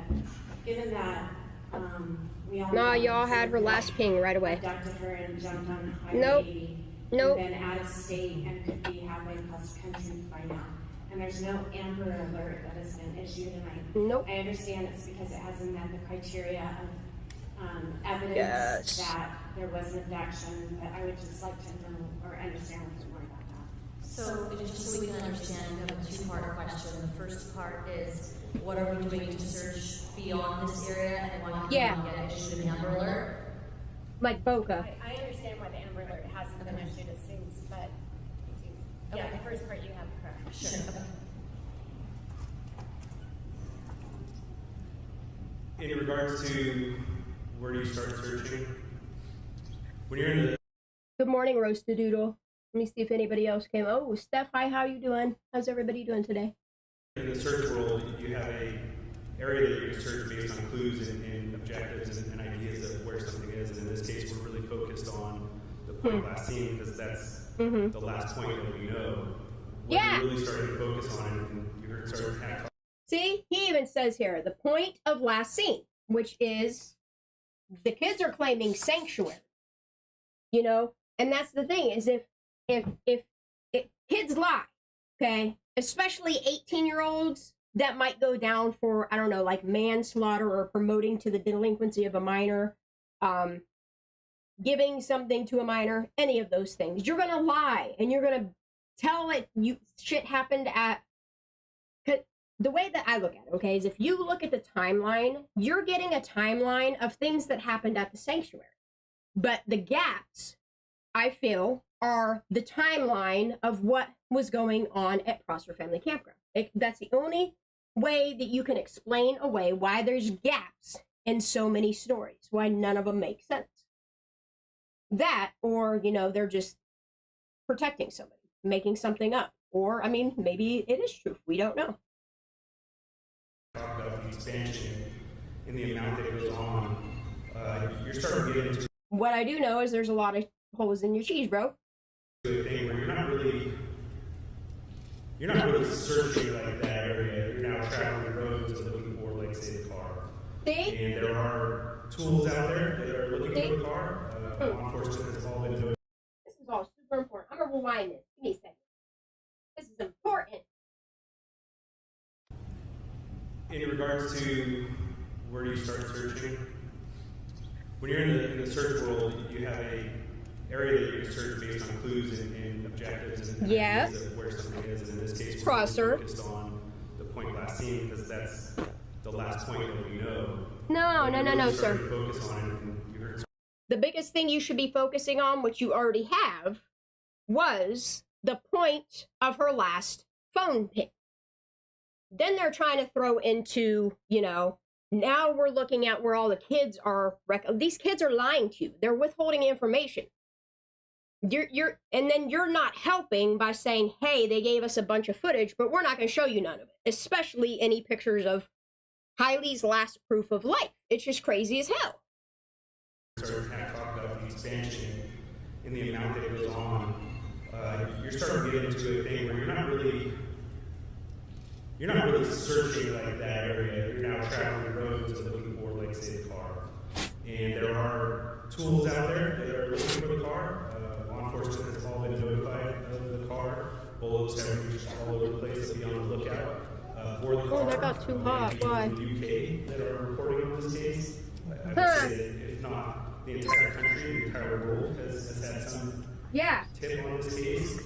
given that we all no, y'all had her last ping right away. Abducted her and jumped on Highway 80. Nope. And been out of state and could be halfway across the country by now. And there's no Amber Alert that has been issued, and nope. I understand it's because it hasn't met the criteria of evidence that there was an abduction, but I would just like to know or understand a bit more about that. So just so we can understand, we have a two-part question. The first part is, what are we doing to search beyond this area, and why can't we get issued an Amber Alert? Like Boca. I understand why the Amber Alert hasn't been issued as soon, but yeah, the first part you have correct. Sure. Okay. In regards to where do you start searching? When you're in the Good morning, Roasted Doodle. Let me see if anybody else came. Oh, Steph, hi, how you doing? How's everybody doing today? In the search world, you have a area that you can search based on clues and objectives and ideas of where something is. And in this case, we're really focused on the point last seen, because that's the last point that we know. What you're really starting to focus on, and you heard Sergeant Hack talk. See, he even says here, the point of last seen, which is the kids are claiming sanctuary, you know? And that's the thing, is if kids lie, okay, especially 18-year-olds that might go down for, I don't know, like manslaughter or promoting to the delinquency of a minor, giving something to a minor, any of those things. You're gonna lie, and you're gonna tell it shit happened at. The way that I look at it, okay, is if you look at the timeline, you're getting a timeline of things that happened at the sanctuary. But the gaps, I feel, are the timeline of what was going on at Prosser Family Campground. That's the only way that you can explain away why there's gaps in so many stories, why none of them make sense. That, or, you know, they're just protecting somebody, making something up. Or, I mean, maybe it is true. We don't know. Talk about the expansion in the amount that goes on. You're starting to get into what I do know is there's a lot of holes in your cheese, bro. a thing where you're not really searching like that area. You're now traveling roads and looking for, like, say, a car. See? And there are tools out there that are looking for a car. Law enforcement has all been doing. This is all super important. I'm gonna rewind this. Give me a second. This is important. In regards to where do you start searching? When you're in the search world, you have a area that you can search based on clues and objectives and ideas of where something is. And in this case, we're focused on the point last seen, because that's the last point that we know. No, sir. Focus on it, and you heard the biggest thing you should be focusing on, which you already have, was the point of her last phone ping. Then they're trying to throw into, you know, now we're looking at where all the kids are. These kids are lying to you. They're withholding information. And then you're not helping by saying, hey, they gave us a bunch of footage, but we're not going to show you none of it, especially any pictures of Kylie's last proof of life. It's just crazy as hell. Sergeant Hack talked about the expansion in the amount that goes on. You're starting to get into a thing where you're not really searching like that area. You're now traveling roads and looking for, like, say, a car. And there are tools out there that are looking for the car. Law enforcement has all been notified of the car. Bullets have reached all over the place to be on the lookout for the car. Oh, that got too hot. Why? In the UK that are reporting on this case. I would say that if not the entire country, the entire world has had some tip on this case.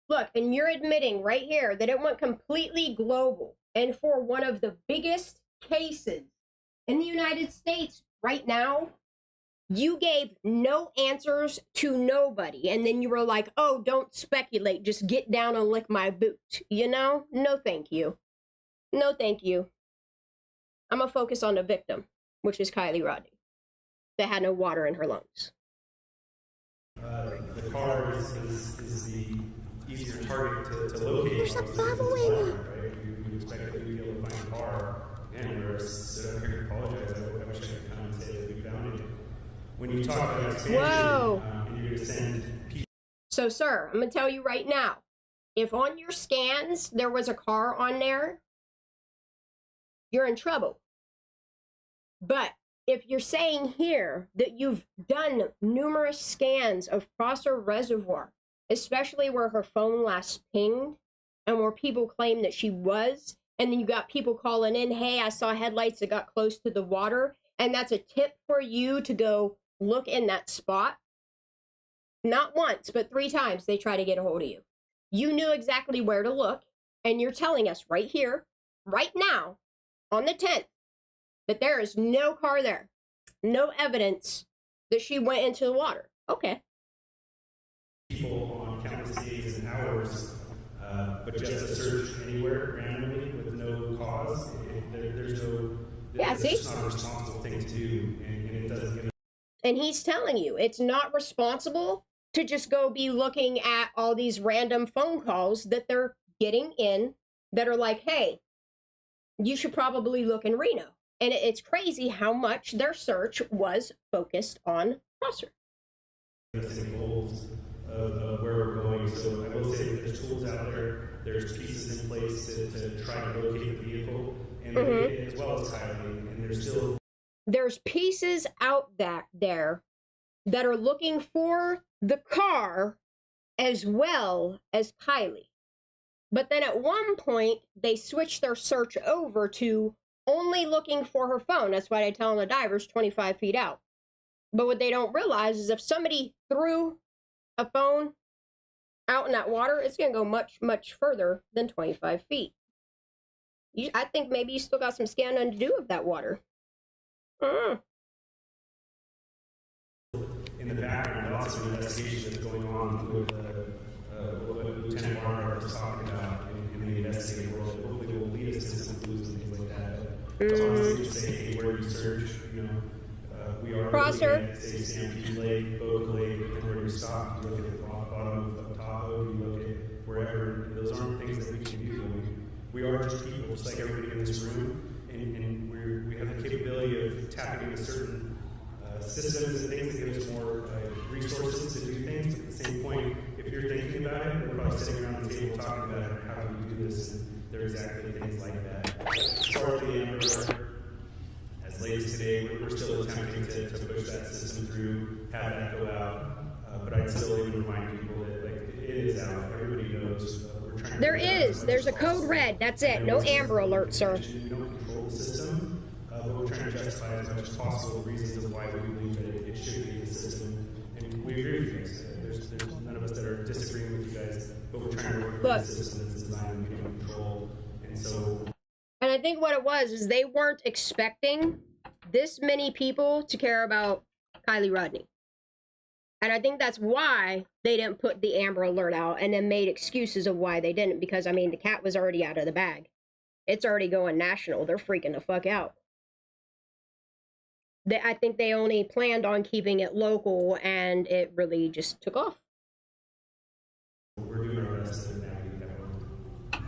Look, and you're admitting right here that it went completely global. and for one of the biggest cases in the United States right now, you gave no answers to nobody. And then you were like, oh, don't speculate. Just get down and lick my boot. You know? No, thank you. No, thank you. I'm going to focus on the victim, which is Kiely Rodni, that had no water in her lungs. The car is the easier target to locate. There's a following. Right? You expect that we'd be able to find a car. Again, we're sit up here and apologize. I wish I could come and say that we found it. When you talk about expansion, and you're going to send people. So, sir, I'm going to tell you right now, if on your scans there was a car on there, you're in trouble. But if you're saying here that you've done numerous scans of Prosser Reservoir, especially where her phone last pinged and where people claim that she was, and then you got people calling in, hey, I saw headlights that got close to the water, and that's a tip for you to go look in that spot. Not once, but 3 times they try to get a hold of you. You knew exactly where to look, and you're telling us right here, right now, on the 10th, that there is no car there. No evidence that she went into the water. Okay. People on countless days and hours, but just a search anywhere randomly with no cause, there's no... Yeah, see? It's not a responsible thing to do, and it doesn't give... And he's telling you, it's not responsible to just go be looking at all these random phone calls that they're getting in that are like, hey, you should probably look in Reno. And it's crazy how much their search was focused on Prosser. Goals of where we're going. So I will say that there's tools out there, there's pieces in place to try to locate the vehicle, and as well as Kiely, and there's pieces out there that are looking for the car as well as Kiely. But then at one point, they switched their search over to only looking for her phone. That's why they tell the divers 25 feet out. But what they don't realize is if somebody threw a phone out in that water, it's going to go much, much further than 25 feet. I think maybe you still got some scanning to do with that water. In the background, lots of investigation that's going on with what Lieutenant Barnard was talking about in the investigative world. Hopefully will lead us to some clues and things like that. So honestly, just say where you search, we are Prosser. looking at, say, Stampede Lake, Boca Lake, and where we stop. You look at the bottom of Tahoe, you look at wherever. Those aren't things that we can do. We are just people, just like everybody in this room, and we have the capability of tapping into certain systems and things that give us more resources to do things. At the same point, if you're thinking about it, we're probably sitting around the table talking about it, how do we do this, and there are exactly things like that. Historically, as late as today, we're still attempting to push that system through, have that go out, but I'd still even remind people that it is out. Everybody knows. There's a code red. That's it. No Amber Alert, sir. We don't control the system, but we're trying to justify as much as possible the reasons of why we believe that it should be the system. And we agree with you guys. There's none of us that are disagreeing with you guys, but we're trying to work with the system that's designed and we don't control. And I think what it was is they weren't expecting this many people to care about Kiely Rodni. And I think that's why they didn't put the Amber Alert out and then made excuses of why they didn't. Because, I mean, the cat was already out of the bag. It's already going national. They're freaking the fuck out. I think they only planned on keeping it local, and it really just took off. We're doing our best to navigate that one.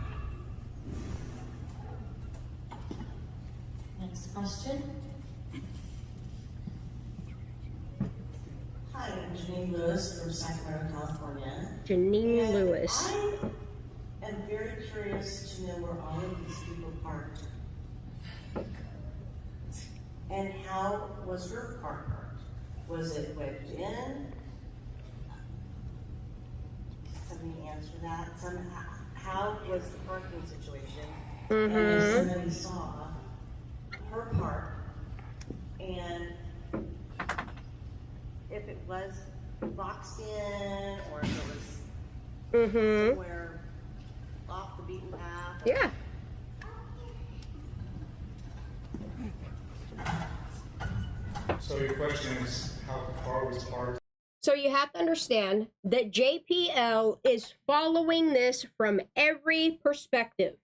Next question. Hi, I'm Janine Lewis from Sacramento, California. Janine Lewis. I am very curious to know where all of these people parked. And how was her car parked? Was it wedged in? Somebody answer that. How was the parking situation? And if somebody saw her park, and if it was boxed in, or if it was somewhere off the beaten path. Yeah. So your question is how the car was parked. So you have to understand that JPL is following this from every perspective.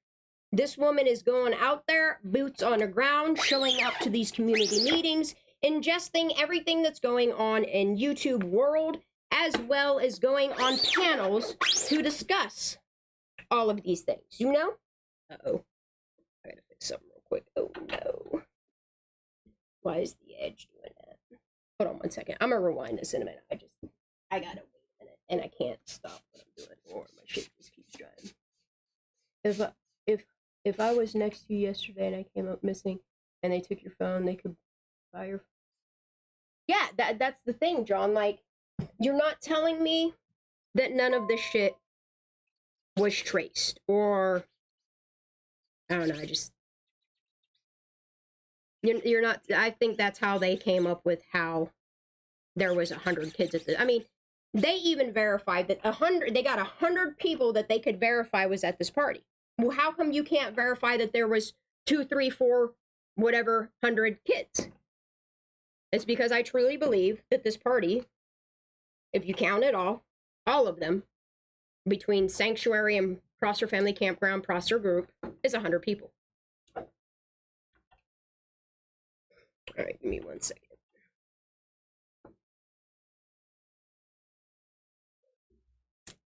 This woman is going out there, boots on the ground, showing up to these community meetings, ingesting everything that's going on in YouTube world, as well as going on panels to discuss all of these things, you know? Uh-oh. I gotta fix something real quick. Oh, no. Why is the edge doing that? Hold on one second. I'm gonna rewind this in a minute. I gotta wait a minute, and I can't stop what I'm doing, or my shit just keeps driving. If I was next to you yesterday and I came up missing, and they took your phone, they could buy your. Yeah, that's the thing, John. Like, you're not telling me that none of this shit was traced, or I don't know. You're not. I think that's how they came up with how there was 100 kids at the. I mean, they even verified that 100. They got 100 people that they could verify was at this party. Well, how come you can't verify that there was 2, 3, 4, whatever 100 kids? It's because I truly believe that this party, if you count it all of them, between Sanctuary and Prosser Family Campground, Prosser Group, is 100 people. All right, give me 1 second.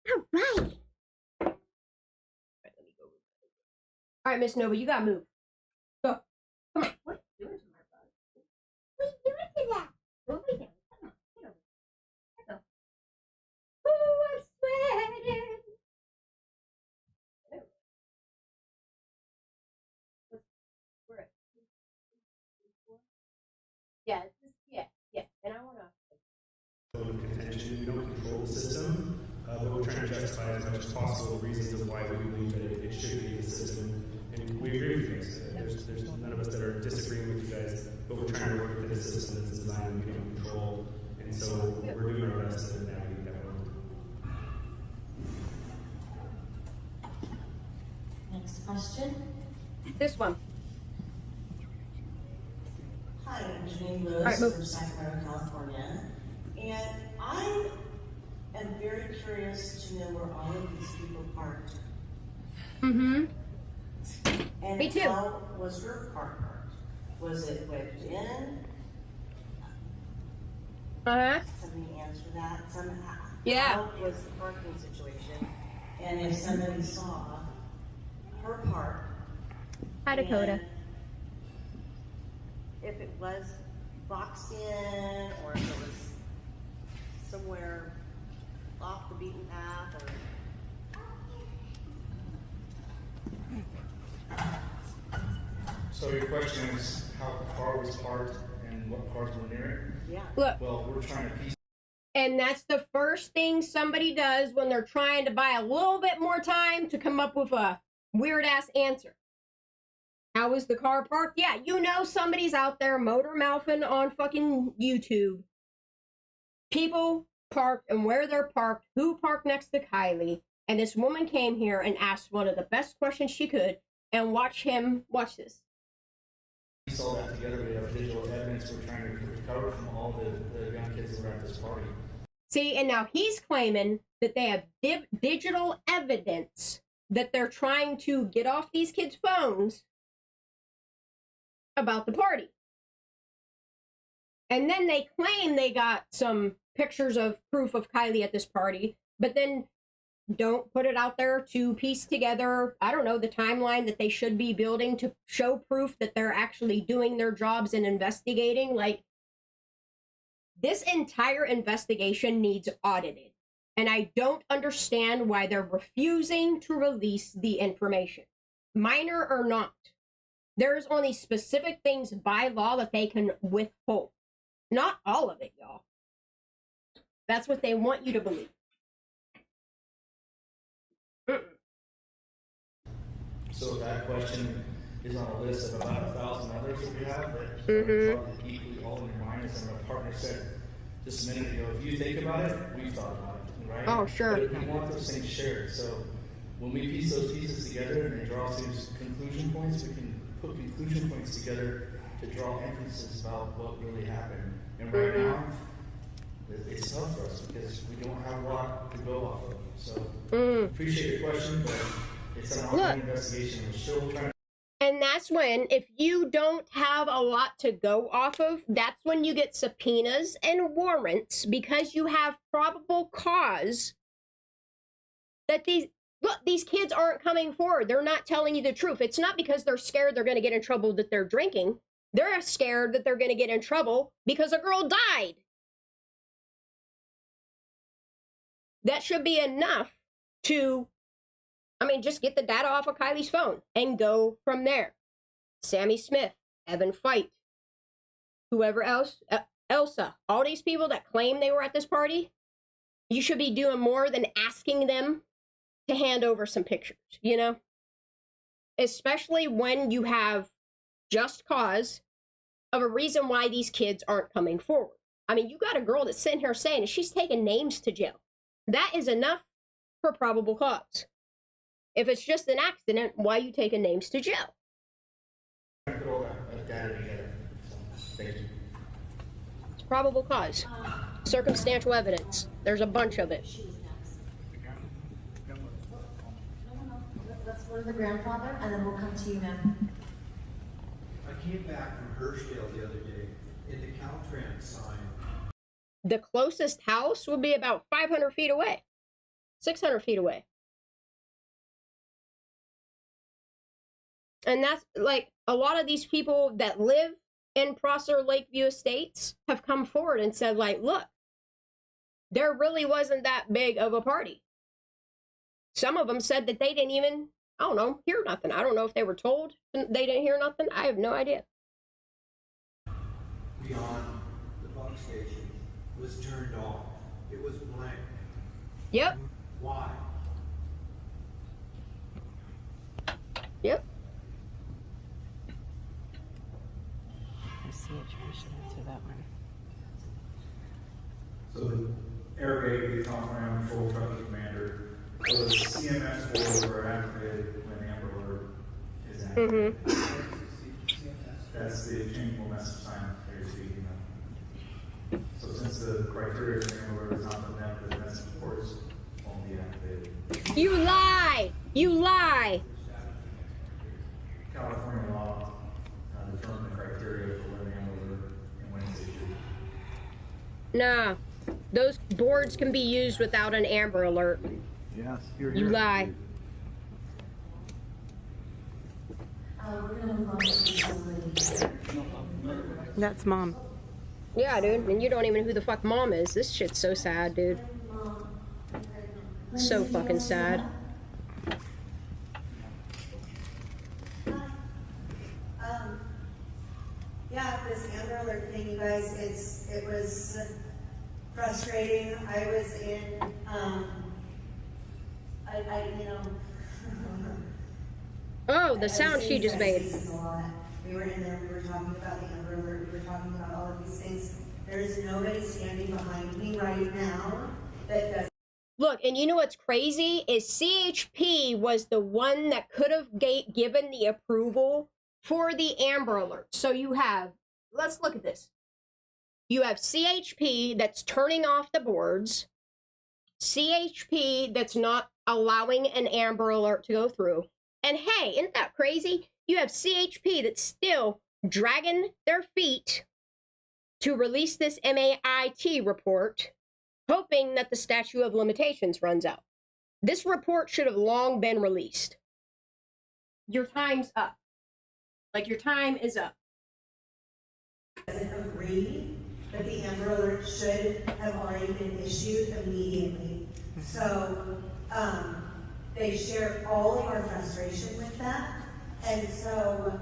All right. All right, Miss Nova, you gotta move. Go. Come on. What are you doing to my body? What are you doing to that? Move it down. Come on. Get over. Let's go. Ooh, I'm sweating. We're at 2:54. Yeah, it's just, yeah. And I wanna. Contention, we don't control the system, but we're trying to justify as much as possible reasons of why we believe that it should be the system. And we agree with you guys. There's none of us that are disagreeing with you guys, but we're trying to work within a system that's designed and we don't control. And so we're doing our best to navigate that road. Next question. This one. Hi, I'm Janine Lewis from Sacramento, California. And I am very curious to know where all of these people parked. Mm-hmm. And Me too. How was your car parked? Was it wedged in? Somebody answer that. Yeah. How was the parking situation? And if somebody saw her park. Hi, Dakota. If it was boxed in, or if it was somewhere off the beaten path, or So your question is how the car was parked and what cars were near it? Yeah. Look. Well, we're trying to piece. And that's the first thing somebody does when they're trying to buy a little bit more time to come up with a weird-ass answer. How was the car parked? Yeah, you know somebody's out there motor mouthing on fucking YouTube. People parked and where they're parked, who parked next to Kiely, and this woman came here and asked one of the best questions she could, and watch this. Piece all that together, we have digital evidence we're trying to recover from all the young kids that were at this party. See, and now he's claiming that they have digital evidence that they're trying to get off these kids' phones about the party. And then they claim they got some pictures of proof of Kiely at this party, but then don't put it out there to piece together, I don't know, the timeline that they should be building to show proof that they're actually doing their jobs and investigating. Like, this entire investigation needs audited. And I don't understand why they're refusing to release the information. Minor or not, there's only specific things by law that they can withhold. Not all of it, y'all. That's what they want you to believe. So that question is on a list of about 1,000 others that we have that are probably equally all in your mind. As our partner said just a minute ago, if you think about it, we've thought about it, right? Oh, sure. But we want those things shared. So when we piece those pieces together and they draw those conclusion points, we can put conclusion points together to draw inferences about what really happened. And right now, it's tough for us because we don't have a lot to go off of. So appreciate your question, but it's an ongoing investigation. We're still trying to. And that's when, if you don't have a lot to go off of, that's when you get subpoenas and warrants because you have probable cause that these kids aren't coming forward. They're not telling you the truth. It's not because they're scared they're going to get in trouble that they're drinking. They're scared that they're going to get in trouble because a girl died. That should be enough to, just get the data off of Kiely's phone and go from there. Sammy Smith, Evan Fight, whoever else, Elsa, all these people that claim they were at this party, you should be doing more than asking them to hand over some pictures, Especially when you have just cause of a reason why these kids aren't coming forward. You got a girl that's sitting here saying she's taking names to jail. That is enough for probable cause. If it's just an accident, why are you taking names to jail? Put all that data together. Thank you. It's probable cause. Circumstantial evidence. There's a bunch of it. Let's go to the grandfather, and then we'll come to you, ma'am. I came back from Herschdale the other day, in the Caltrans sign. The closest house would be about 500 feet away. 600 feet away. And that's like a lot of these people that live in Prosser Lakeview Estates have come forward and said, like, look, there really wasn't that big of a party. Some of them said that they didn't even, hear nothing. I don't know if they were told they didn't hear nothing. I have no idea. Beyond the pump station was turned off. It was blank. Yep. Why? Yep. I see it. We should answer that one. So the Air Brigade, the California Patrol Trucking Commander, so the CMS will are activated when Amber Alert is activated. That's the changeable message sign that you're speaking of. So since the criteria for Amber Alert is not been met, the message reports won't be activated. You lie! You lie! California law determine the criteria for when Amber Alert and when it's issued. Nah. Those boards can be used without an Amber Alert. Yes, you're You here. lie. We're going to move on to That's Mom. Yeah, dude. And you don't even know who the fuck Mom is. This shit's so sad, dude. So fucking sad. Yeah, this Amber Alert thing, you guys, it was frustrating. I was in, Oh, the sound she just made. We were in there, we were talking about the Amber Alert, we were talking about all of these things. There's nobody standing behind me right now that does. Look, and you know what's crazy is CHP was the one that could have given the approval for the Amber Alert. So you have, let's look at this. You have CHP that's turning off the boards, CHP that's not allowing an Amber Alert to go through. And hey, isn't that crazy? You have CHP that's still dragging their feet to release this MAIT report, hoping that the statute of limitations runs out. This report should have long been released. Your time's up. Like, your time is up. Doesn't agree that the Amber Alert should have already been issued immediately. So they share all of our frustration with that. And so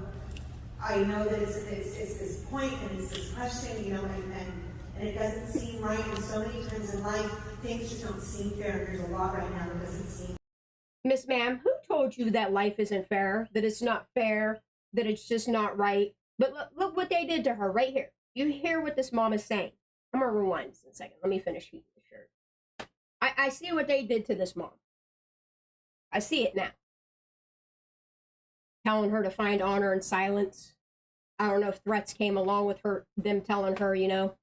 I know that it's this point and it's this question, and it doesn't seem right. And so many times in life, things just don't seem fair. There's a lot right now that doesn't seem. Miss Ma'am, who told you that life isn't fair, that it's not fair, that it's just not right? But look what they did to her right here. You hear what this mom is saying. I'm going to rewind this in a second. Let me finish heating the shirt. I see what they did to this mom. I see it now. Telling her to find honor in silence. I don't know if threats came along with them telling her, you know,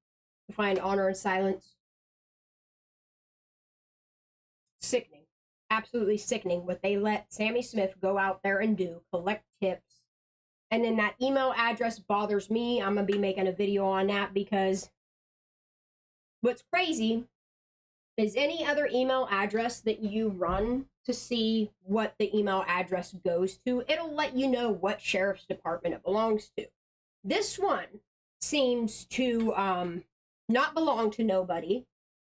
to find honor in silence. Sickening. Absolutely sickening what they let Sammy Smith go out there and do, collect tips. And then that email address bothers me. I'm going to be making a video on that because what's crazy is any other email address that you run to see what the email address goes to, it'll let you know what sheriff's department it belongs to. This one seems to not belong to nobody.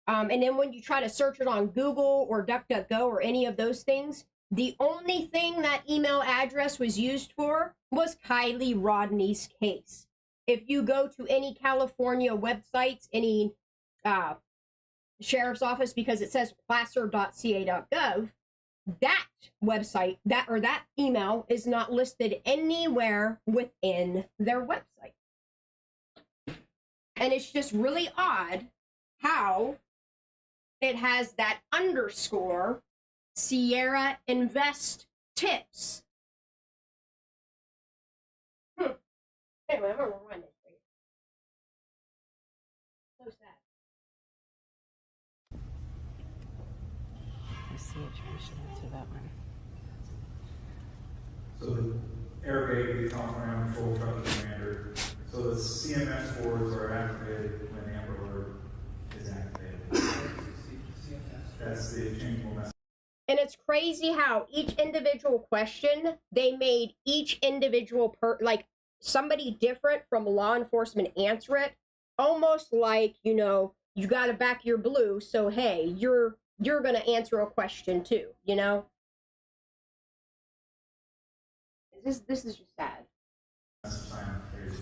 And then when you try to search it on Google or DuckDuckGo or any of those things, the only thing that email address was used for was Kiely Rodney's case. If you go to any California websites, any sheriff's office, because it says placer.ca.gov, that website, that email is not listed anywhere within their website. And it's just really odd how it has that underscore Sierra Invest Tips. Anyway, I'm gonna run it for you. So sad. I see attribution to that one. So the air brigade comes around patrol truck commander. So the CMS boards are activated when the Amber Alert is activated. That's the changeable message. And it's crazy how each individual question, they made each individual like somebody different from law enforcement answer it, almost like, you know, you got to back your blue, so hey, you're going to answer a question too, you know? This is just sad.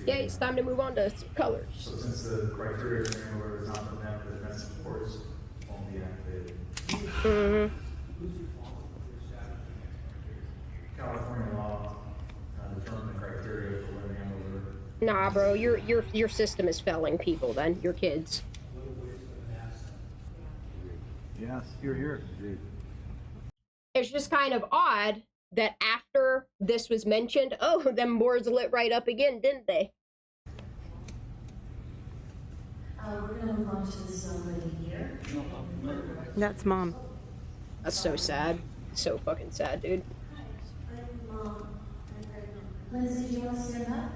Yeah, it's time to move on to some colors. So since the criteria for the Amber Alert is not met, the defensive reports won't be activated. Mm-hmm. California law determine the criteria for when the Amber Alert. Nah, bro, your system is failing people. Then your kids. Yes, you're here, dude. It's just kind of odd that after this was mentioned, oh, them boards lit right up again, didn't they? We're gonna move on to somebody here. That's Mom. That's so sad. So fucking sad, dude. Lindsay, do you want to stand up?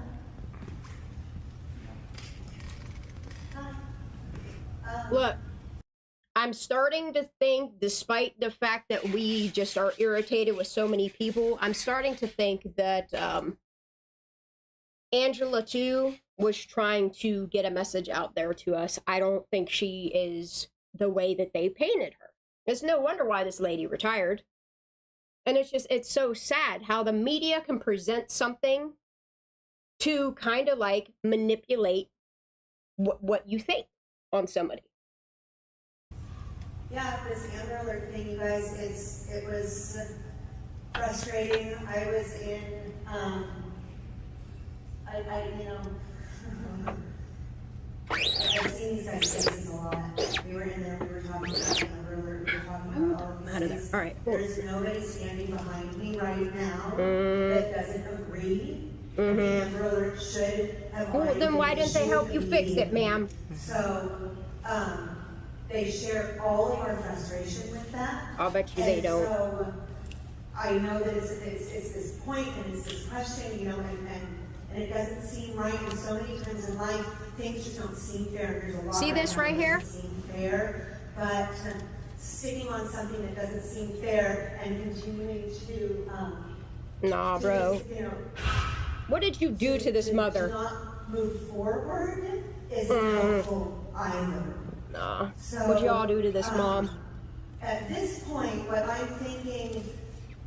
Look, I'm starting to think, despite the fact that we just are irritated with so many people, I'm starting to think that Angela, too, was trying to get a message out there to us. I don't think she is the way that they painted her. It's no wonder why this lady retired. And it's so sad how the media can present something to kind of like manipulate what you think on somebody. Yeah, this Amber Alert thing, you guys, it was frustrating. I was in, I've seen these guys' faces a lot. We were in there, we were talking about the Amber Alert, we were talking about all of these things. All right. There's nobody standing behind me right now that doesn't agree. Mm-hmm. The Amber Alert should have Well, then why didn't they help you fix it, ma'am? So, they share all of our frustration with that. I'll bet you they don't. So I know that it's this point and it's this question, you know, and it doesn't seem right. And so many times in life, things just don't seem fair. There's a lot. See this right here? Doesn't seem fair, but sticking on something that doesn't seem fair and continuing to. Nah, bro. You know, what did you do to this mother? To not move forward isn't helpful either. Nah. So, What'd y'all do to this mom? At this point, what I'm thinking,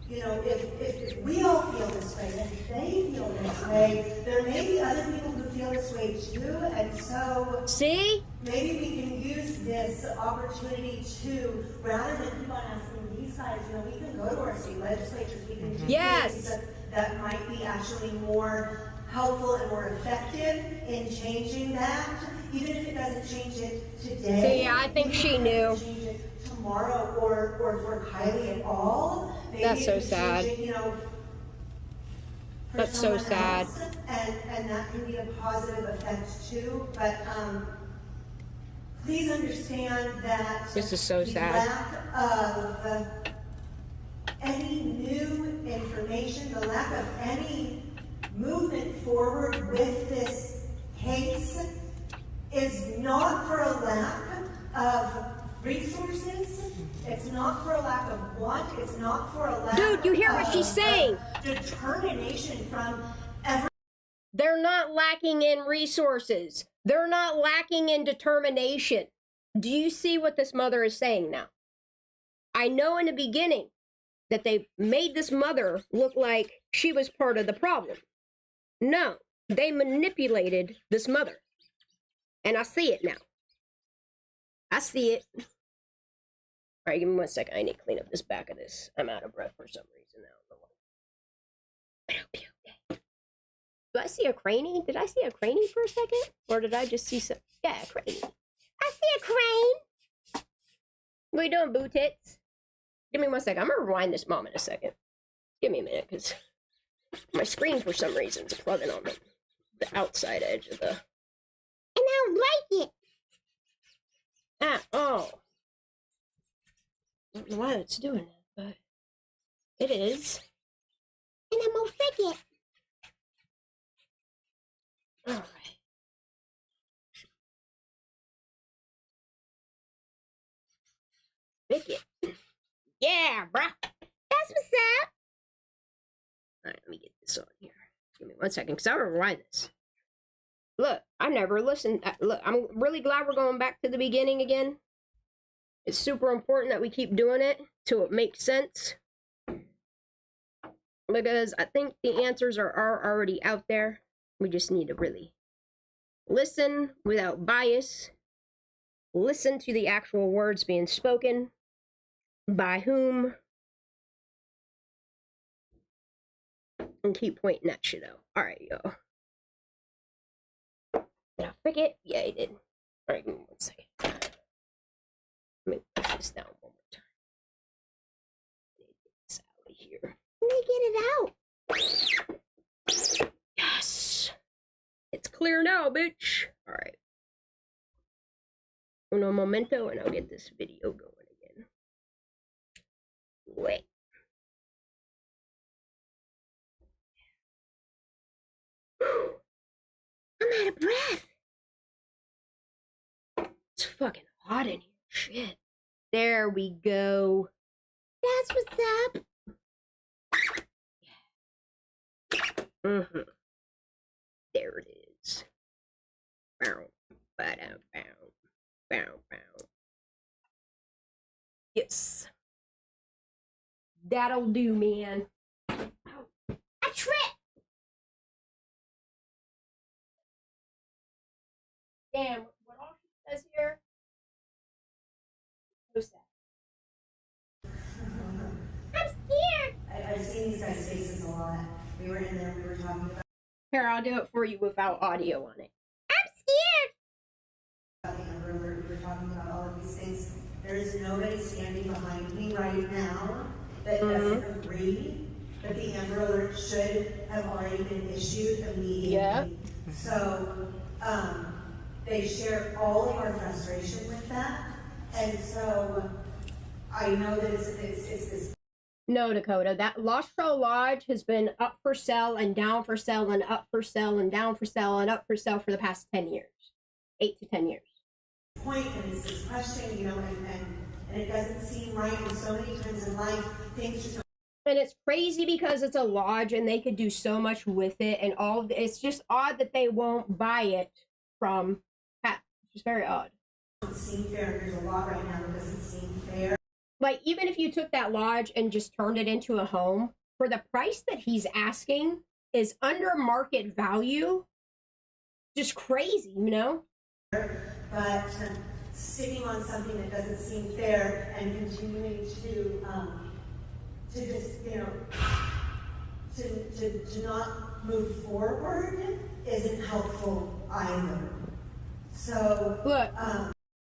you know, if we all feel this way, and if they feel this way, there may be other people who feel this way too, and so see, maybe we can use this opportunity to, rather than keep on asking these guys, you know, we can go to our state legislatures, we can do things that might be actually more helpful and more effective in changing that, even if it doesn't change it today. See, yeah, I think she knew. Change it tomorrow, or for Kiely at all. Maybe that's so it sad. Change it, you know, That's so someone sad. else, and that can be a positive effect too. But please understand that This is so the sad. lack of any new information, the lack of any movement forward with this case is not for a lack of resources. It's not for a lack of want. It's not for a lack Dude, you hear what she's saying? Determination from every. They're not lacking in resources. They're not lacking in determination. Do you see what this mother is saying now? I know in the beginning that they made this mother look like she was part of the problem. No, they manipulated this mother. And I see it now. I see it. All right, give me 1 second. I need to clean up this back of this. I'm out of breath for some reason now. I hope you're okay. Do I see a cranny? Did I see a cranny for a second? Or did I just see some? Yeah, a cranny. I see a crane. What are you doing, boo tits? Give me 1 second. I'm going to rewind this mom in a second. Give me a minute, because my screen, for some reason, is plugging on the outside edge of the... And I don't like it. Ah, oh. I don't know why it's doing that, but it is. And I'm gonna fix it. Alright. Fix it. Yeah, bruh. That's what's up. Alright, let me get this on here. Give me 1 second, because I want to rewind this. Look, I never listened. Look, I'm really glad we're going back to the beginning again. It's super important that we keep doing it till it makes sense. Because I think the answers are already out there. We just need to really listen without bias. Listen to the actual words being spoken. By whom. And keep pointing that shit out. Alright, yo. Did I pick it? Yeah, I did. Alright, give me 1 second. Let me push this down one more time. Get this out of here. Let me get it out. Yes. It's clear now, bitch. Alright. Uno momento, and I'll get this video going again. Wait. I'm out of breath. It's fucking hot in here. Shit. There we go. That's what's up. Mm-hmm. There it is. Bow, bow, bow, bow, bow. Yes. That'll do, man. Ow. I tripped. Damn, what all she says here? So sad. I'm scared. I've seen these guys' faces a lot. We were in there, we were talking about. Here, I'll do it for you without audio on it. I'm scared. We were talking about all of these things. There is nobody standing behind me right now that doesn't agree that the Amber Alert should have already been issued immediately. Yeah. So, they share all of our frustration with that. And so, I know that it's this. No, Dakota, that Lost Trail Lodge has been up for sale and down for sale and up for sale and down for sale and up for sale for the past 10 years. 8 to 10 years. Point, and it's this question, you know, and it doesn't seem right, and so many times in life, things just. And it's crazy because it's a lodge and they could do so much with it, and all it's just odd that they won't buy it from Pat. It's just very odd. It doesn't seem fair. There's a lot right now that doesn't seem fair. Like, even if you took that lodge and just turned it into a home, for the price that he's asking is under market value. Just crazy, you know? But sitting on something that doesn't seem fair and continuing to just, you know, to not move forward isn't helpful either. So look,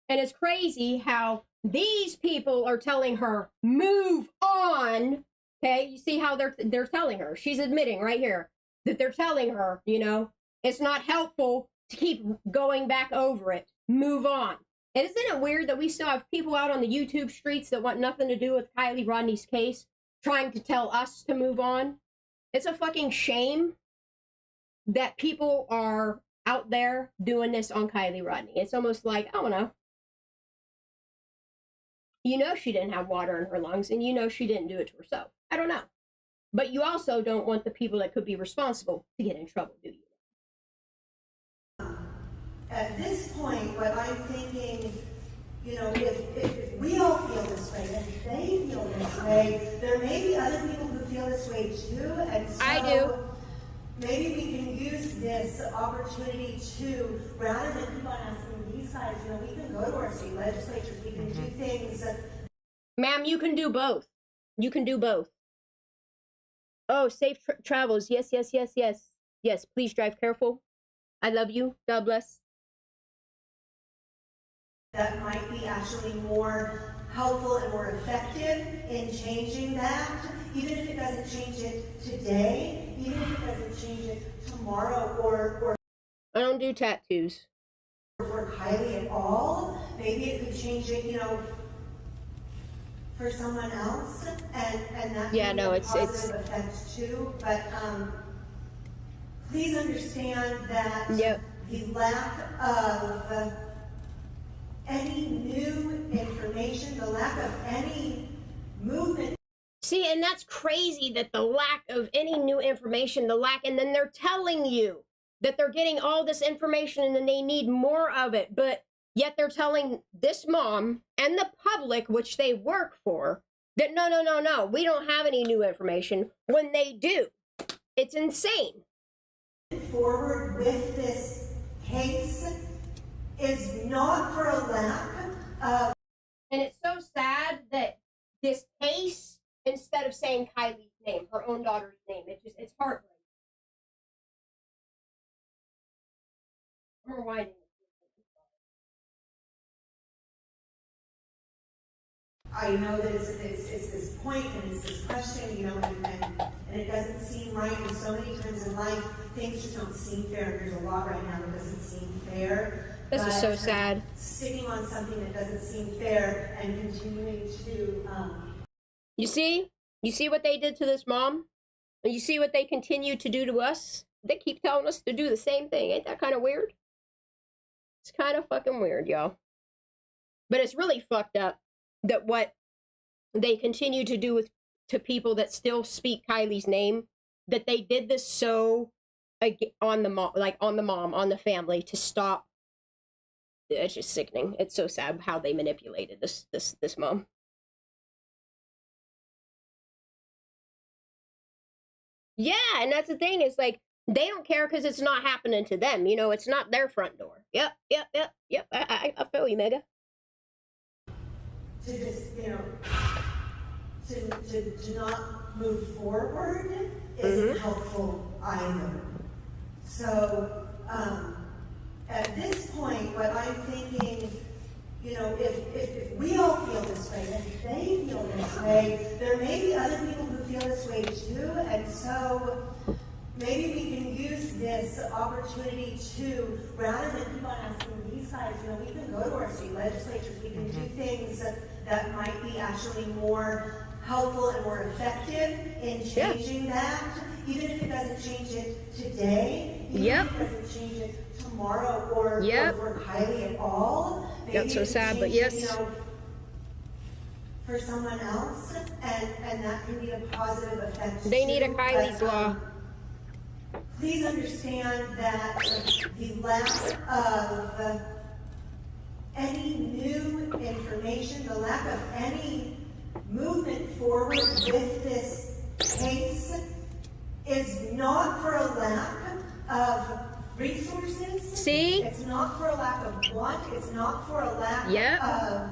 and it's crazy how these people are telling her, move on. Okay, you see how they're telling her. She's admitting right here, that they're telling her, you know, it's not helpful to keep going back over it. Move on. And isn't it weird that we still have people out on the YouTube streets that want nothing to do with Kiely Rodni's case, trying to tell us to move on? It's a fucking shame that people are out there doing this on Kiely Rodni. It's almost like, I don't know. You know she didn't have water in her lungs, and you know she didn't do it to herself. I don't know. But you also don't want the people that could be responsible to get in trouble, do you? At this point, what I'm thinking, you know, if we all feel this way, and if they feel this way, there may be other people who feel this way too, and so I do. Maybe we can use this opportunity to, rather than keep on asking these guys, you know, we can go to our state legislatures, we can do things. Ma'am, you can do both. You can do both. Oh, safe travels. Yes, yes, yes, yes. Yes, please drive careful. I love you. God bless. That might be actually more helpful and more effective in changing that, even if it doesn't change it today, even if it doesn't change it tomorrow, or I don't do tattoos. For Kiely at all. Maybe it could change it, you know, for someone else, and that yeah, can no, be a it's positive effect too. But please understand that the lack of any new information, the lack of any movement. See, and that's crazy that the lack of any new information, and then they're telling you that they're getting all this information and then they need more of it, but yet they're telling this mom and the public, which they work for, that no, we don't have any new information when they do. It's insane. Forward with this case is not for a lack of... And it's so sad that this case, instead of saying Kylie's name, her own daughter's name, it's heartbreaking. I'm rewinding. I know that it's this point and it's this question, you know, and it doesn't seem right, and so many times in life, things just don't seem fair. There's a lot right now that doesn't seem fair. This is so sad. Sticking on something that doesn't seem fair and continuing to... You see what they did to this mom? And you see what they continue to do to us? They keep telling us to do the same thing. Ain't that kind of weird? It's kind of fucking weird, y'all. But it's really fucked up that what they continue to do to people that still speak Kylie's name, that they did this so on the mom, on the family, to stop. It's just sickening. It's so sad how they manipulated this mom. Yeah, and that's the thing, is like, they don't care because it's not happening to them. You know, it's not their front door. Yep. I feel you, Mega. To just, you know, to not move forward isn't helpful either. So, at this point, what I'm thinking, you know, if we all feel this way, and if they feel this way, there may be other people who feel this way too, and so maybe we can use this opportunity to, rather than keep on asking these guys, you know, we can go to our state legislatures, we can do things that might be actually more helpful and more effective in changing that, even if it doesn't change it today, even if it doesn't change it tomorrow, or for Kiely at all. Maybe That's so sad, but yes. You know, for someone else, and that can be a positive effect. They need a Kylie's law. Please understand that the lack of any new information, the lack of any movement forward with this case is not for a lack of resources. See? It's not for a lack of want. It's not for a lack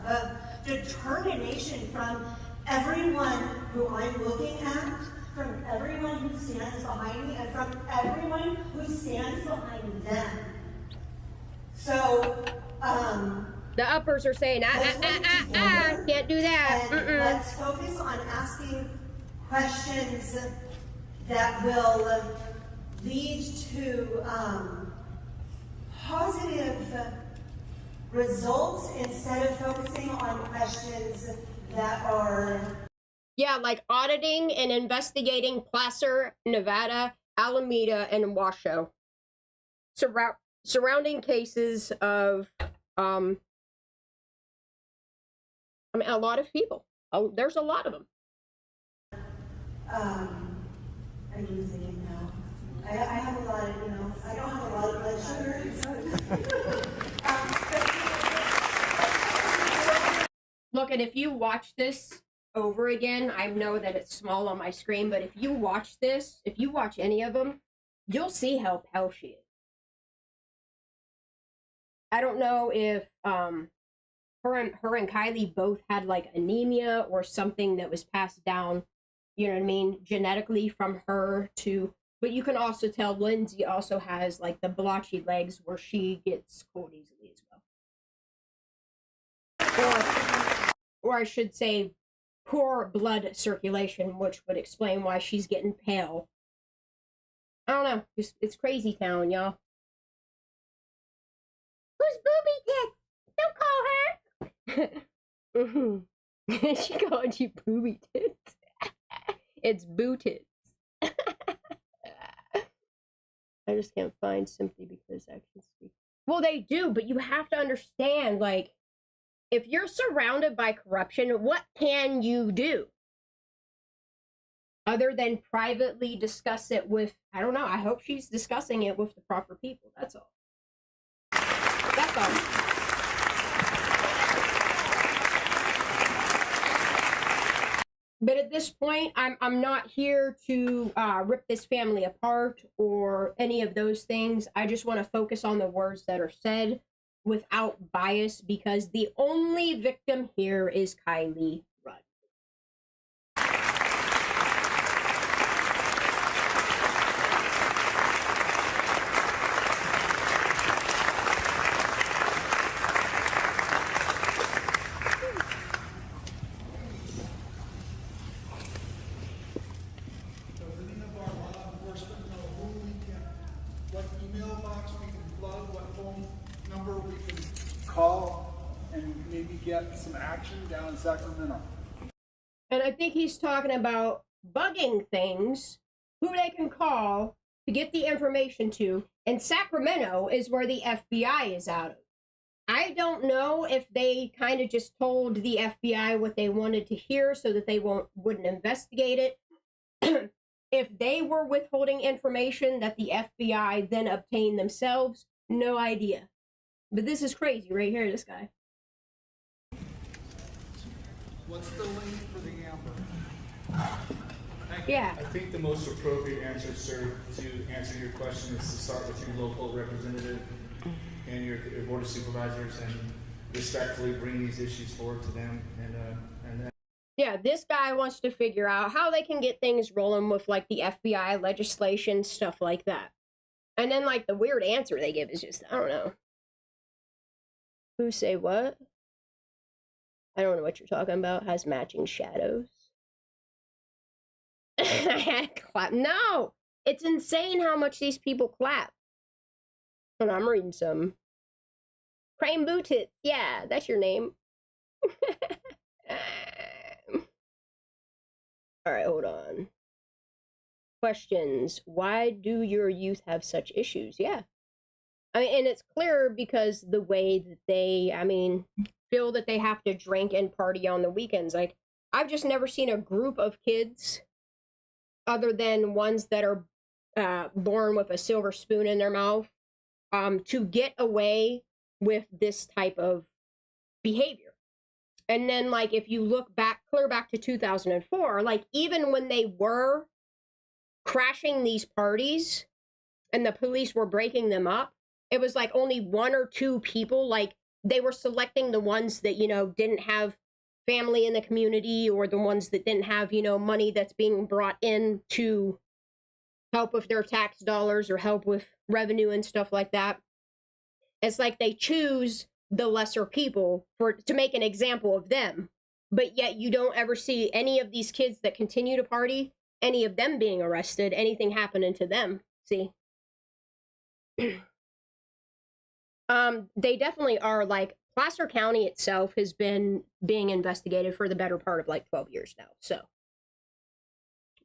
of determination from everyone who I'm looking at, from everyone who stands behind me, and from everyone who stands behind them. So, the uppers are saying, can't do that. And let's focus on asking questions that will lead to positive results instead of focusing on questions that are... Yeah, like auditing and investigating Placer, Nevada, Alameda, and Washoe. Surrounding cases of, I mean, a lot of people. Oh, there's a lot of them. I'm losing it now. I have a lot of, you know, I don't have a lot of blood sugar. Look, and if you watch this over again, I know that it's small on my screen, but if you watch this, if you watch any of them, you'll see how pale she is. I don't know if her and Kiely both had like anemia or something that was passed down, you know what I mean, genetically from her to, but you can also tell Lindsay also has like the blotchy legs where she gets cold easily as well. Or I should say poor blood circulation, which would explain why she's getting pale. I don't know, it's crazy town, y'all. Who's booby tits? Don't call her. She called you booby tits. It's boo tits. I just can't find simply because I can speak. Well, they do, but you have to understand, like, if you're surrounded by corruption, what can you do? Other than privately discuss it with, I don't know, I hope she's discussing it with the proper people. That's all. That's all. But at this point, I'm not here to rip this family apart or any of those things. I just want to focus on the words that are said without bias, because the only victim here is Kiely. Get some action down in Sacramento. And I think he's talking about bugging things, who they can call to get the information to, and Sacramento is where the FBI is out of. I don't know if they kind of just told the FBI what they wanted to hear so that they wouldn't investigate it. If they were withholding information that the FBI then obtained themselves, no idea. But this is crazy right here, this guy. What's the link for the Amber? Yeah. I think the most appropriate answer, sir, to answer your question is to start with your local representative and your board of supervisors and respectfully bring these issues forward to them. And yeah, this guy wants to figure out how they can get things rolling with like the FBI legislation, stuff like that. And then like the weird answer they give is just, I don't know. Who say what? I don't know what you're talking about. Has matching shadows. Clap. No! It's insane how much these people clap. And I'm reading some. Crane Bootit. Yeah, that's your name. Alright, hold on. Questions. Why do your youth have such issues? Yeah. I mean, and it's clear because the way that they, I mean, feel that they have to drink and party on the weekends. Like, I've just never seen a group of kids other than ones that are born with a silver spoon in their mouth to get away with this type of behavior. And then, like, if you look back, clear back to 2004, like, even when they were crashing these parties and the police were breaking them up, it was like only one or two people, like, they were selecting the ones that, you know, didn't have family in the community or the ones that didn't have, you know, money that's being brought in to help with their tax dollars or help with revenue and stuff like that. It's like they choose the lesser people to make an example of them, but yet you don't ever see any of these kids that continue to party, any of them being arrested, anything happening to them. See. They definitely are, like, Placer County itself has been being investigated for the better part of like 12 years now. So,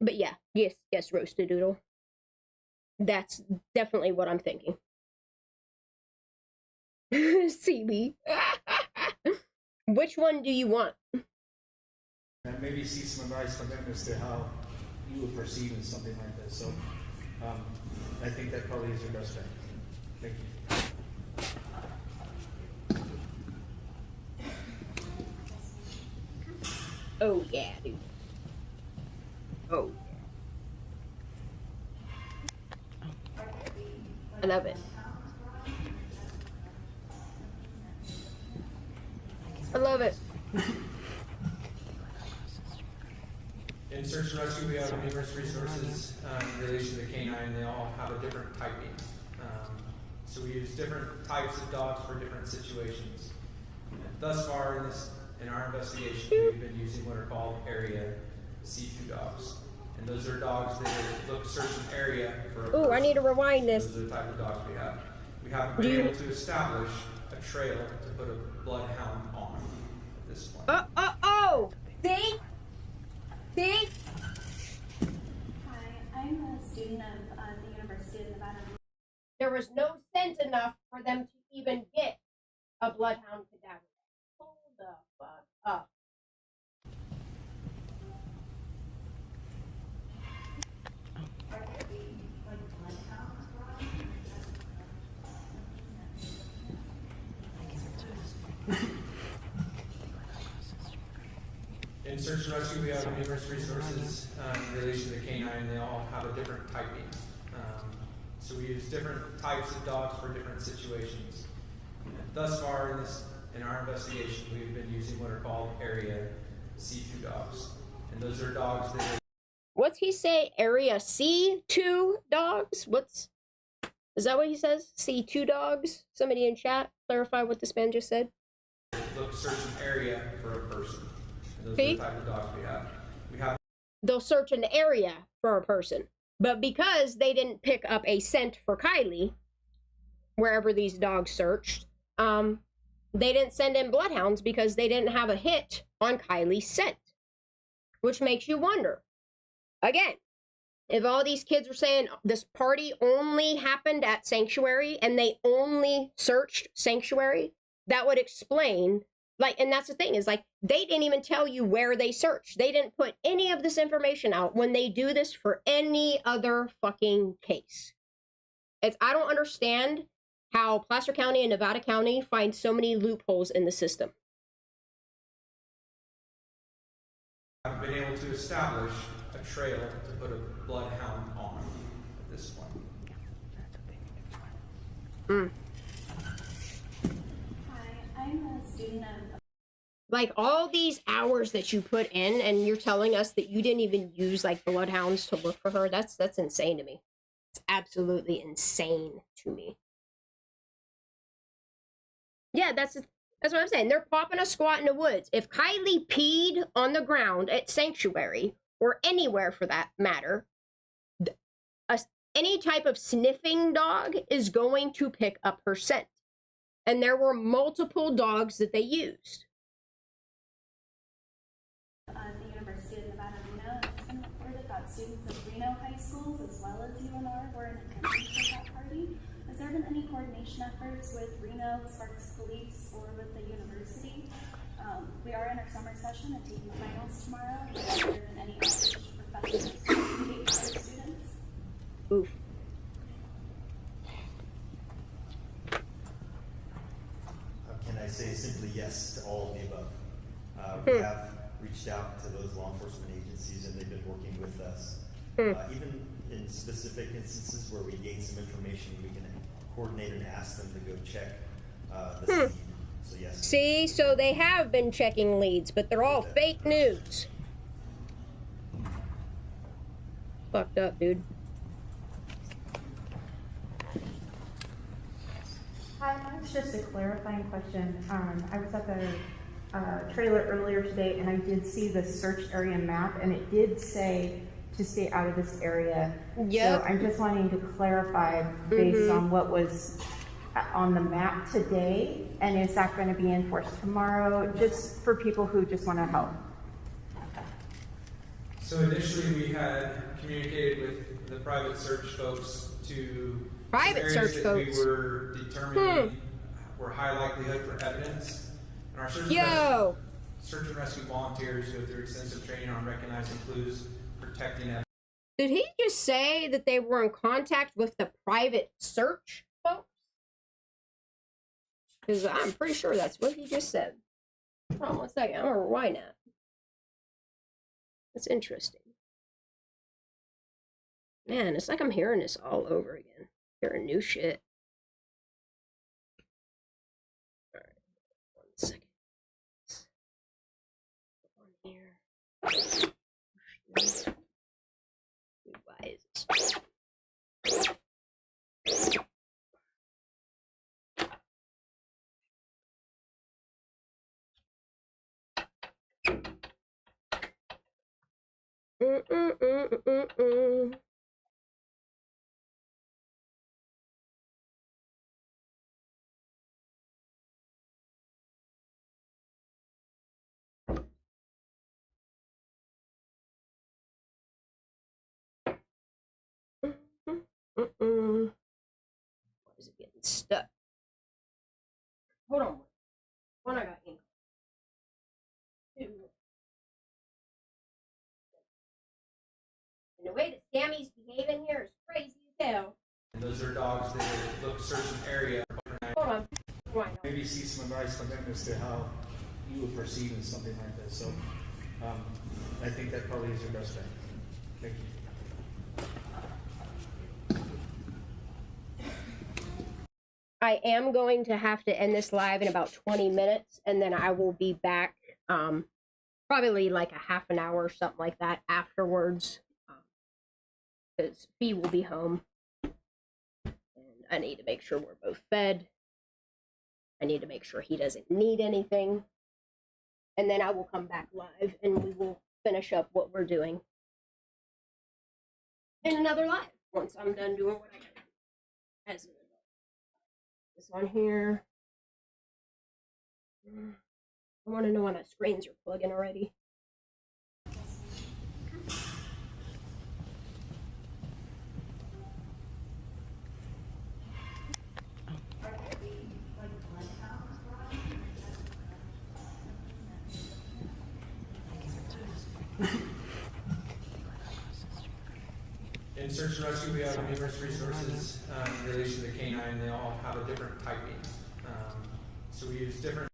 but yeah, yes, Roasted Doodle. That's definitely what I'm thinking. CB. Which one do you want? And maybe see some advice from them as to how you would perceive in something like this. So I think that probably is your best bet. Thank you. Oh yeah, dude. Oh yeah. I love it. I love it. In search and rescue, we have numerous resources in relation to canine. They all have a different typing. So we use different types of dogs for different situations. And thus far in our investigation, we've been using what are called area C2 dogs. And those are dogs that search an area for a person. I need to rewind this. Those are the type of dogs we have. We haven't been able to establish a trail to put a bloodhound on at this point. Oh! See? See? Hi, I'm a student of the University of Nevada. There was no scent enough for them to even get a bloodhound cadaver. Hold the fuck up. In search and rescue, we have numerous resources in relation to canine. They all have a different typing. So we use different types of dogs for different situations. And thus far in our investigation, we've been using what are called area C2 dogs. And those are dogs that are... What's he say? Area C2 dogs? Is that what he says? C2 dogs? Somebody in chat clarify what this man just said. Search an area for a person. And those are the type of dogs we have. They'll search an area for a person. But because they didn't pick up a scent for Kiely, wherever these dogs searched, they didn't send in bloodhounds because they didn't have a hit on Kiely's scent. Which makes you wonder, again, if all these kids are saying this party only happened at Sanctuary and they only searched Sanctuary, that would explain, like, and that's the thing, is like, they didn't even tell you where they searched. They didn't put any of this information out when they do this for any other fucking case. I don't understand how Placer County and Nevada County find so many loopholes in the system. I've been able to establish a trail to put a bloodhound on at this point. Hi, I'm a student of... Like, all these hours that you put in, and you're telling us that you didn't even use, like, bloodhounds to look for her, that's insane to me. It's absolutely insane to me. Yeah, that's what I'm saying. They're popping a squat in the woods. If Kiely peed on the ground at Sanctuary, or anywhere for that matter, any type of sniffing dog is going to pick up her scent. And there were multiple dogs that they used. The University of Nevada, Reno. It's been reported that students of Reno high schools as well as UNR were in attendance at that party. Has there been any coordination efforts with Reno, Sparks Police, or with the university? We are in our summer session and taking finals tomorrow. Has there been any outreach to professors to communicate with other students? Oof. Can I say simply yes to all of the above? We have reached out to those law enforcement agencies and they've been working with us. Even in specific instances where we gain some information, we can coordinate and ask them to go check the lead. So yes. See, so they have been checking leads, but they're all fake news. Fucked up, dude. Hi, mine's just a clarifying question. I was at the trailer earlier today and I did see the search area map and it did say to stay out of this area. Yep. So I'm just wanting to clarify based on what was on the map today, and is that going to be enforced tomorrow, just for people who just want to help? So initially, we had communicated with the private search folks to Private areas search that folks. we were determining were high likelihood for evidence. And our search and rescue volunteers go through extensive training on recognizing clues, protecting evidence. Did he just say that they were in contact with the private search folks? Because I'm pretty sure that's what he just said. Hold on one second. I'm gonna rewind that. That's interesting. Man, it's like I'm hearing this all over again. Hearing new shit. Alright, 1 second. On here. Why is this? Why is it getting stuck? Hold on. One I got ink. Two. And the way that Sammy's behaving here is crazy as hell. And those are dogs that look certain area. Hold on. Why not? Maybe see some advice from them as to how you would proceed in something like this. So I think that probably is your best bet. Thank you. I am going to have to end this live in about 20 minutes, and then I will be back probably like a half an hour or something like that afterwards, because Fee will be home, and I need to make sure we're both fed. I need to make sure he doesn't need anything, and then I will come back live, and we will finish up what we're doing in another live once I'm done doing what I gotta do. As this one here. I want to know why my screens are plugging already. In search and rescue, we have numerous resources in relation to canine. They all have a different typing. So we use different.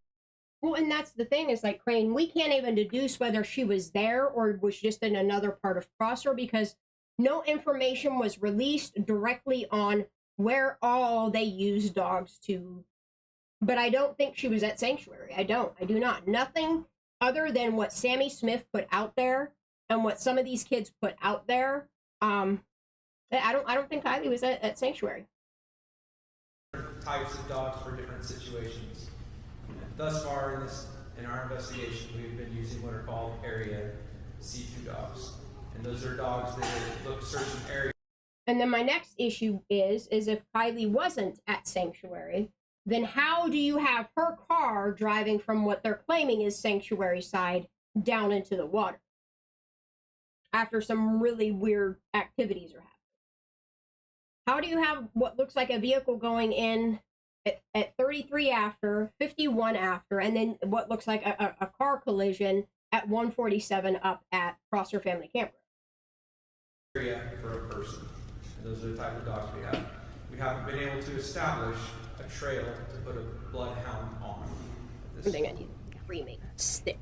Well, and that's the thing is like Crane, we can't even deduce whether she was there or was just in another part of Prosser because no information was released directly on where all they use dogs to. But I don't think she was at Sanctuary. I do not. Nothing other than what Sammy Smith put out there and what some of these kids put out there. I don't think Kiely was at Sanctuary. Types of dogs for different situations. And thus far in our investigation, we've been using what are called area C2 dogs. And those are dogs that look certain areas. And then my next issue is if Kiely wasn't at Sanctuary, then how do you have her car driving from what they're claiming is Sanctuary side down into the water? After some really weird activities are happening. How do you have what looks like a vehicle going in at 33 after, 51 after, and then what looks like a car collision at 147 up at Prosser Family Campground? Area for a person. And those are the type of dogs we have. We haven't been able to establish a trail to put a bloodhound on. I think I need a cremate stick.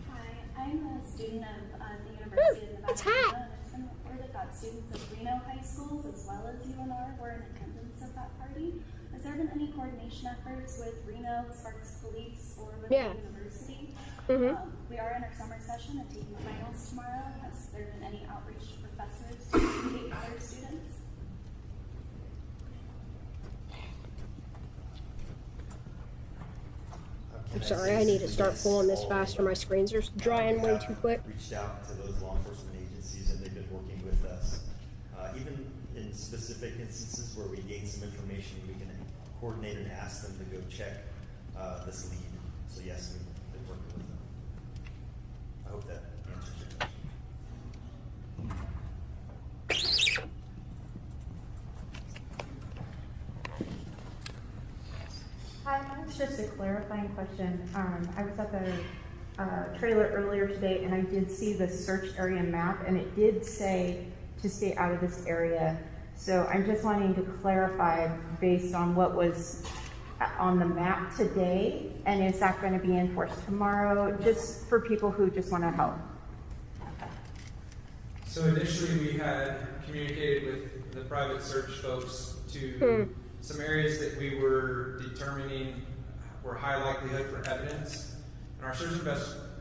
Hi, I'm a student of the University of Nevada. It's hot. It's been reported that students of Reno high schools as well as UNR were in attendance at that party. Has there been any coordination efforts with Reno, Sparks Police, or with the university? We are in our summer session and taking finals tomorrow. Has there been any outreach to professors to communicate with other students? And Sorry, I need to start pulling this faster. My screens are drying way too quick. Reached out to those law enforcement agencies, and they've been working with us. Even in specific instances where we gain some information, we can coordinate and ask them to go check this lead. So yes, we've been working with them. I hope that answers your question. Hi, mine's just a clarifying question. I was at the trailer earlier today and I did see the search area map and it did say to stay out of this area. So I'm just wanting to clarify based on what was on the map today, and is that going to be enforced tomorrow, just for people who just want to help? So initially we had communicated with the private search folks to some areas that we were determining were high likelihood for evidence. And our search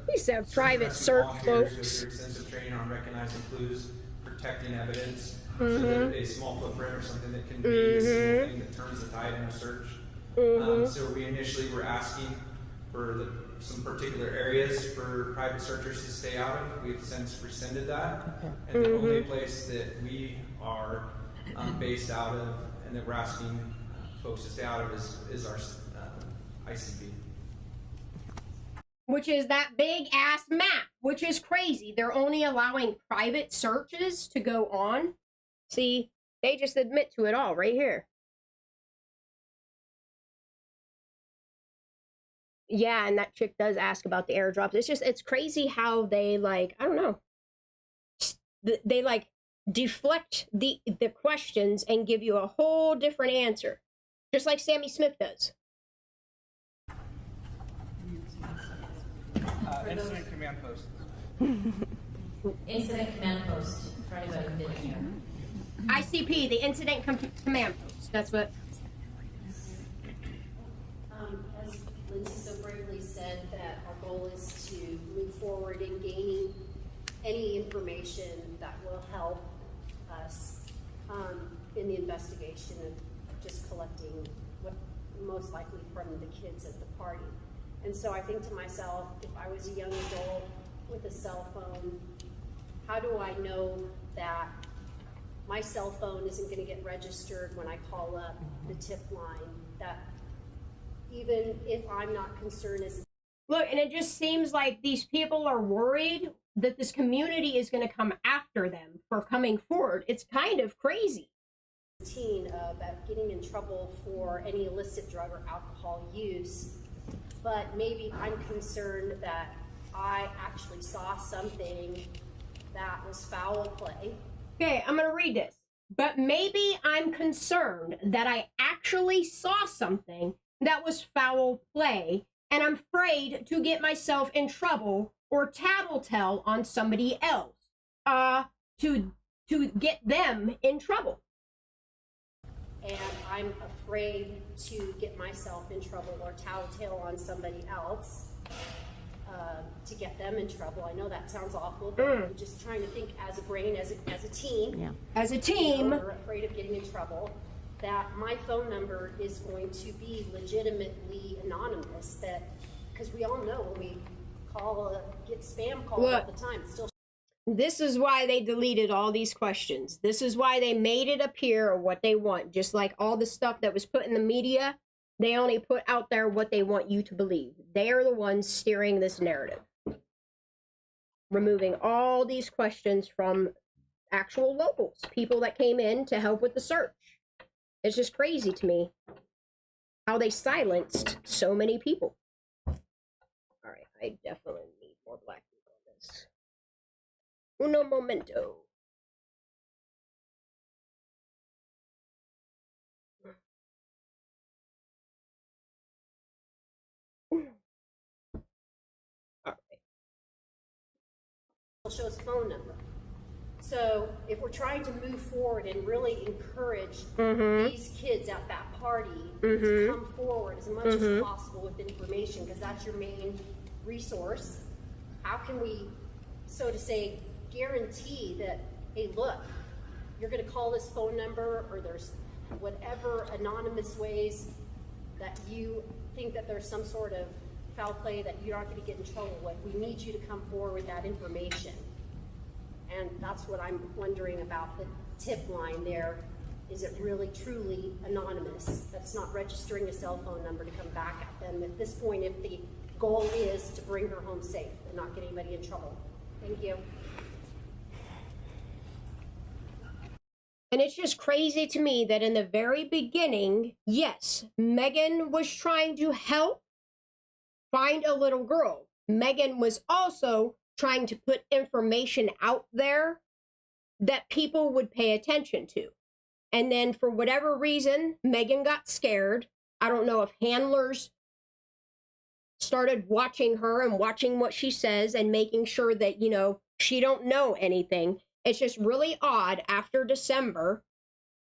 He said private search folks. Extensive training on recognizing clues, protecting evidence, so that a small footprint or something that can be a single thing that turns the tide in a search. So we initially were asking for some particular areas for private searchers to stay out of. We've since rescinded that. And the only place that we are based out of and that we're asking folks to stay out of is our ICP. Which is that big ass map, which is crazy. They're only allowing private searches to go on. See, they just admit to it all right here. Yeah, and that chick does ask about the airdrops. It's crazy how they, like, I don't know. They like deflect the questions and give you a whole different answer. Just like Sammy Smith does. Incident command post. Incident command post for anybody who didn't hear. ICP, the incident command post. That's what. As Lindsay so bravely said, that our goal is to move forward in gaining any information that will help us in the investigation of just collecting what most likely from the kids at the party. And so I think to myself, if I was a young adult with a cell phone, how do I know that my cell phone isn't going to get registered when I call up the tip line? That even if I'm not concerned as... Look, and it just seems like these people are worried that this community is going to come after them for coming forward. It's kind of crazy. About getting in trouble for any illicit drug or alcohol use, but maybe I'm concerned that I actually saw something that was foul play. Okay, I'm going to read this. But maybe I'm concerned that I actually saw something that was foul play, and I'm afraid to get myself in trouble or tattletale on somebody else, to get them in trouble. And I'm afraid to get myself in trouble or tattletale on somebody else, to get them in trouble. I know that sounds awful, but I'm just trying to think as a brain, as a team. Yeah. As a team. You know, we're afraid of getting in trouble, that my phone number is going to be legitimately anonymous, that, because we all know when we get spam calls all the time, it's still... This is why they deleted all these questions. This is why they made it appear what they want. Just like all the stuff that was put in the media, they only put out there what they want you to believe. They are the ones steering this narrative. Removing all these questions from actual locals, people that came in to help with the search. It's just crazy to me how they silenced so many people. All right, I definitely need more black people on this. Uno momento. All right. Shows phone number. So if we're trying to move forward and really encourage these kids at that party to come forward as much as possible with information, because that's your main resource, how can we, so to say, guarantee that, hey, look, you're going to call this phone number, or there's whatever anonymous ways that you think that there's some sort of foul play that you're not going to get in trouble with. We need you to come forward with that information. And that's what I'm wondering about the tip line there. Is it really truly anonymous? That's not registering a cell phone number to come back at them. At this point, if the goal is to bring her home safe and not get anybody in trouble. Thank you. And it's just crazy to me that in the very beginning, yes, Megan was trying to help find a little girl. Megan was also trying to put information out there that people would pay attention to. And then for whatever reason, Megan got scared. I don't know if handlers started watching her and watching what she says and making sure that, you know, she don't know anything. It's just really odd after December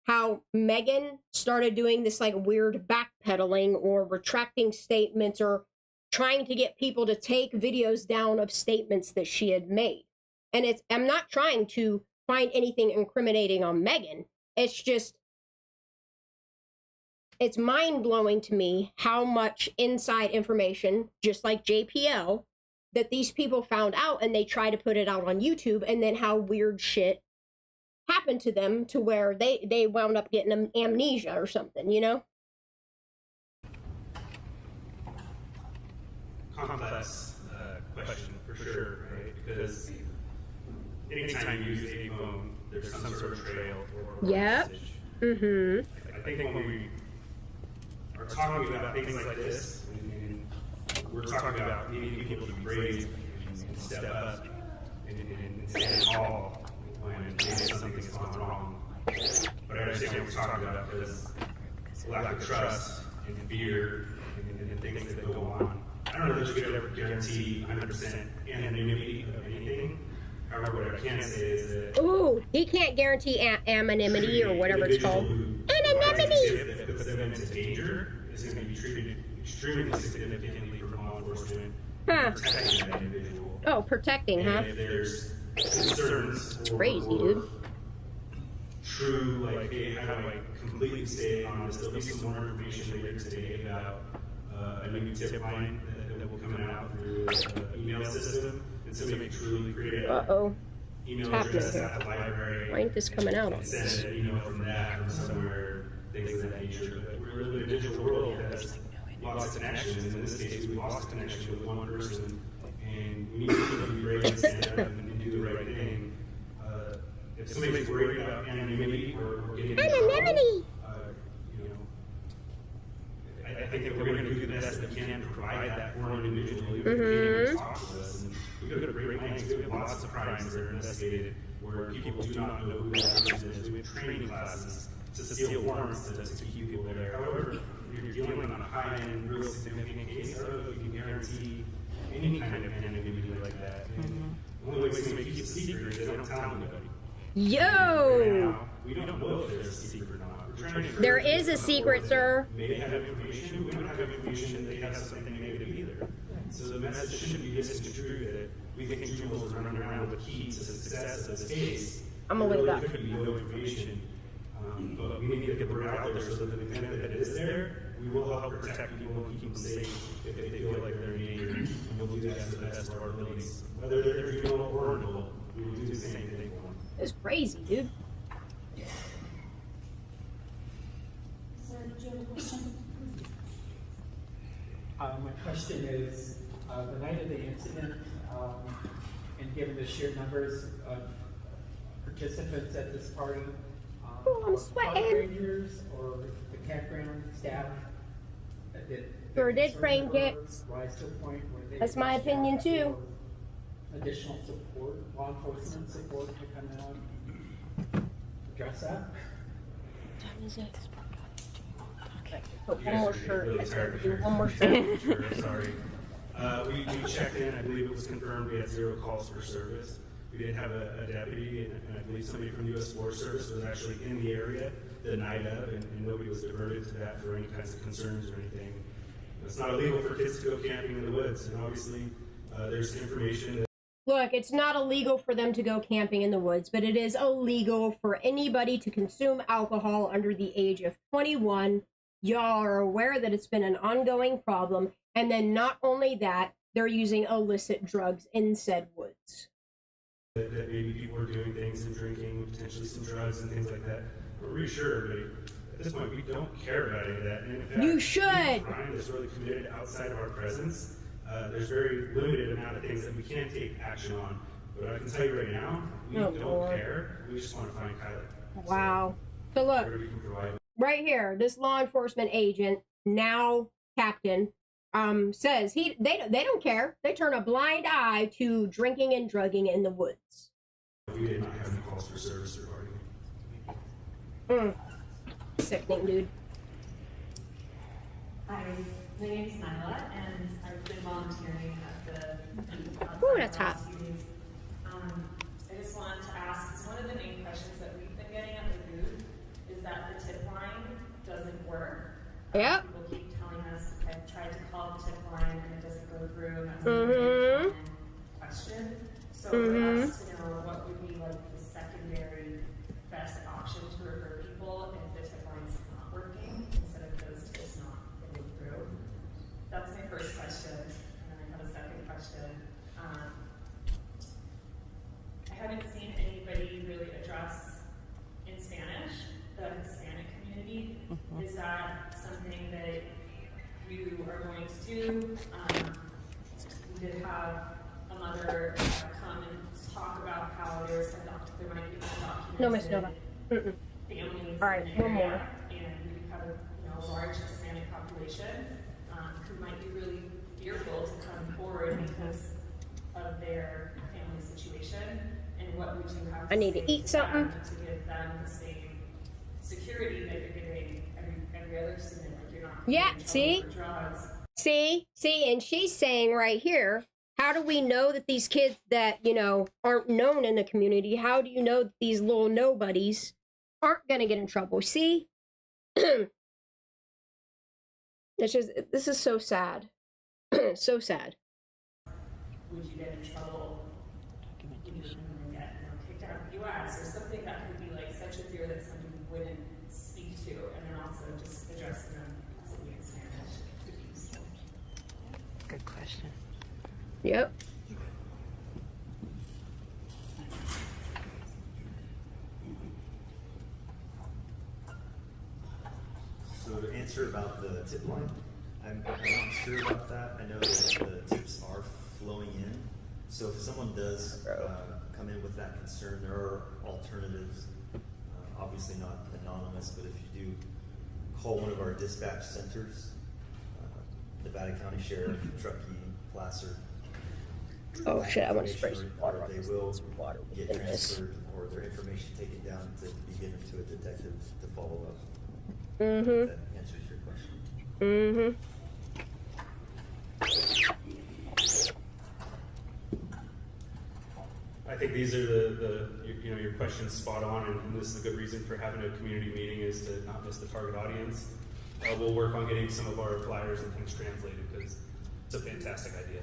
how Megan started doing this like weird backpedaling or retracting statements or trying to get people to take videos down of statements that she had made. And I'm not trying to find anything incriminating on Megan. It's just, it's mind-blowing to me how much inside information, just like JPL, that these people found out and they try to put it out on YouTube, and then how weird shit happened to them to where they wound up getting amnesia or something, you know? Complex question for sure, right? Because anytime you use a phone, there's some sort of trail or message. I think when we are talking about things like this, and we're talking about needing people to be brave and step up and stand tall when maybe something has gone wrong. But I understand what we're talking about because lack of trust and fear and things that go on. I don't know that you could ever guarantee 100% anonymity of anything. However, what I can say is that... Ooh, he can't guarantee anonymity or whatever it's called. Anonymity! That puts them into danger is going to be treated extremely significantly from law enforcement. Protecting that individual. Oh, protecting, huh? And if there's concerns... It's crazy, dude. True, like, hey, how do I completely stay honest? There'll be some more information later today about a new tip line that will come out through the email system. And so make truly create an email address at the library. Why ain't this coming out on Send this? an email from that, from somewhere, things of that nature. But we're living in a digital world that has lots of connections. In this case, we lost connection with one person. And we need to be brave and stand up and do the right thing. If somebody's worried about anonymity or getting in trouble, I think that we're going to do the best that we can to provide that for an individual, even if they can't talk to us. And we go to great lengths. We have lots of crimes that are investigated where people do not know who that person is. We have training classes to seal warrants to keep people there. However, if you're dealing on a high-end, real significant case, I don't know if you can guarantee any kind of anonymity like that. And the only way somebody keeps a secret is they don't tell anybody. Yo! We don't know if there's a secret or not. There is a secret, sir. They have information, we don't have information, they have something negative either. So the message shouldn't be misconstrued that we think juveniles are running around with the key to success of this case. I'm gonna leave there that. could be no information. But we need to get the word out there so that the event that it is there, we will help protect people and keep them safe if they feel like they're in danger. And we'll do that to the best of our abilities. Whether they're juvenile or adult, we will do the same thing for them. It's crazy, dude. Sir, did you have a question? My question is, the night of the incident, and given the sheer numbers of participants at this party, I'm sweating. park rangers or the campground staff, Sure did, Frank. rise to a point where they That's my reached out opinion too. for additional support, law enforcement support to come out and address that? What time is it? Put one more shirt. Really tired to one more shirt. Sure, sorry. We checked in. I believe it was confirmed. We had 0 calls for service. We did have a deputy, and I believe somebody from U.S. Forest Service was actually in the area the night of, and nobody was diverted to that for any kinds of concerns or anything. It's not illegal for kids to go camping in the woods, and obviously there's information that Look, it's not illegal for them to go camping in the woods, but it is illegal for anybody to consume alcohol under the age of 21. y'all are aware that it's been an ongoing problem, and then not only that, they're using illicit drugs in said woods. That maybe people are doing things and drinking, potentially some drugs and things like that. But reassure everybody, at this point, we don't care about any of that. And in fact, you should. Any crime that's really committed outside of our presence, there's very limited amount of things that we can take action on. But I can tell you right now, we don't care. We just want to find Kiely. Wow. So look, right here, this law enforcement agent, now captain, says they don't care. They turn a blind eye to drinking and drugging in the woods. We did not have any calls for service regarding it. Sickening, dude. Hi, my name is Nyla, and I've been volunteering at the Ooh, that's hot. I just wanted to ask, because one of the main questions that we've been getting at the booth is that the tip line doesn't work. Yep. People keep telling us, I've tried to call the tip line and it doesn't go through, and that's a very common question. So for us to know what would be like the secondary best option to refer people if the tip line's not working, instead of those tips not going through. That's my first question, and then I have a second question. I haven't seen anybody really address in Spanish the Hispanic community. Is that something that you are going to do? We did have a mother come and talk about how there might be undocumented No, Miss Nova. families. All right, one more. And we have a large Hispanic population who might be really fearful to come forward because of their family situation. And what would you have to I need say to eat them something. to give them the same security that you're giving every other student? Like you're not Yeah, in trouble see? for drugs. See, and she's saying right here, how do we know that these kids that, aren't known in the community, how do you know that these little nobodies aren't going to get in trouble? See? This is so sad. So sad. Would you get in trouble if you get kicked out of the U.S. or something that could be like such a fear that somebody wouldn't speak to, and then also just addressing them possibly in Spanish. Good question. Yep. So to answer about the tip line, I'm not sure about that. I know that the tips are flowing in. So if someone does come in with that concern, there are alternatives. Obviously not anonymous, but if you do call one of our dispatch centers, Nevada County Sheriff, Truckee, Placer. Oh shit, I want to spray some water on They this. will Some water get within this. transferred or their information taken down to be given to a detective to follow up. Mm-hmm. That answers your question. Mm-hmm. I think these are your questions spot on, and this is a good reason for having a community meeting is to not miss the target audience. We'll work on getting some of our flyers and things translated because it's a fantastic idea.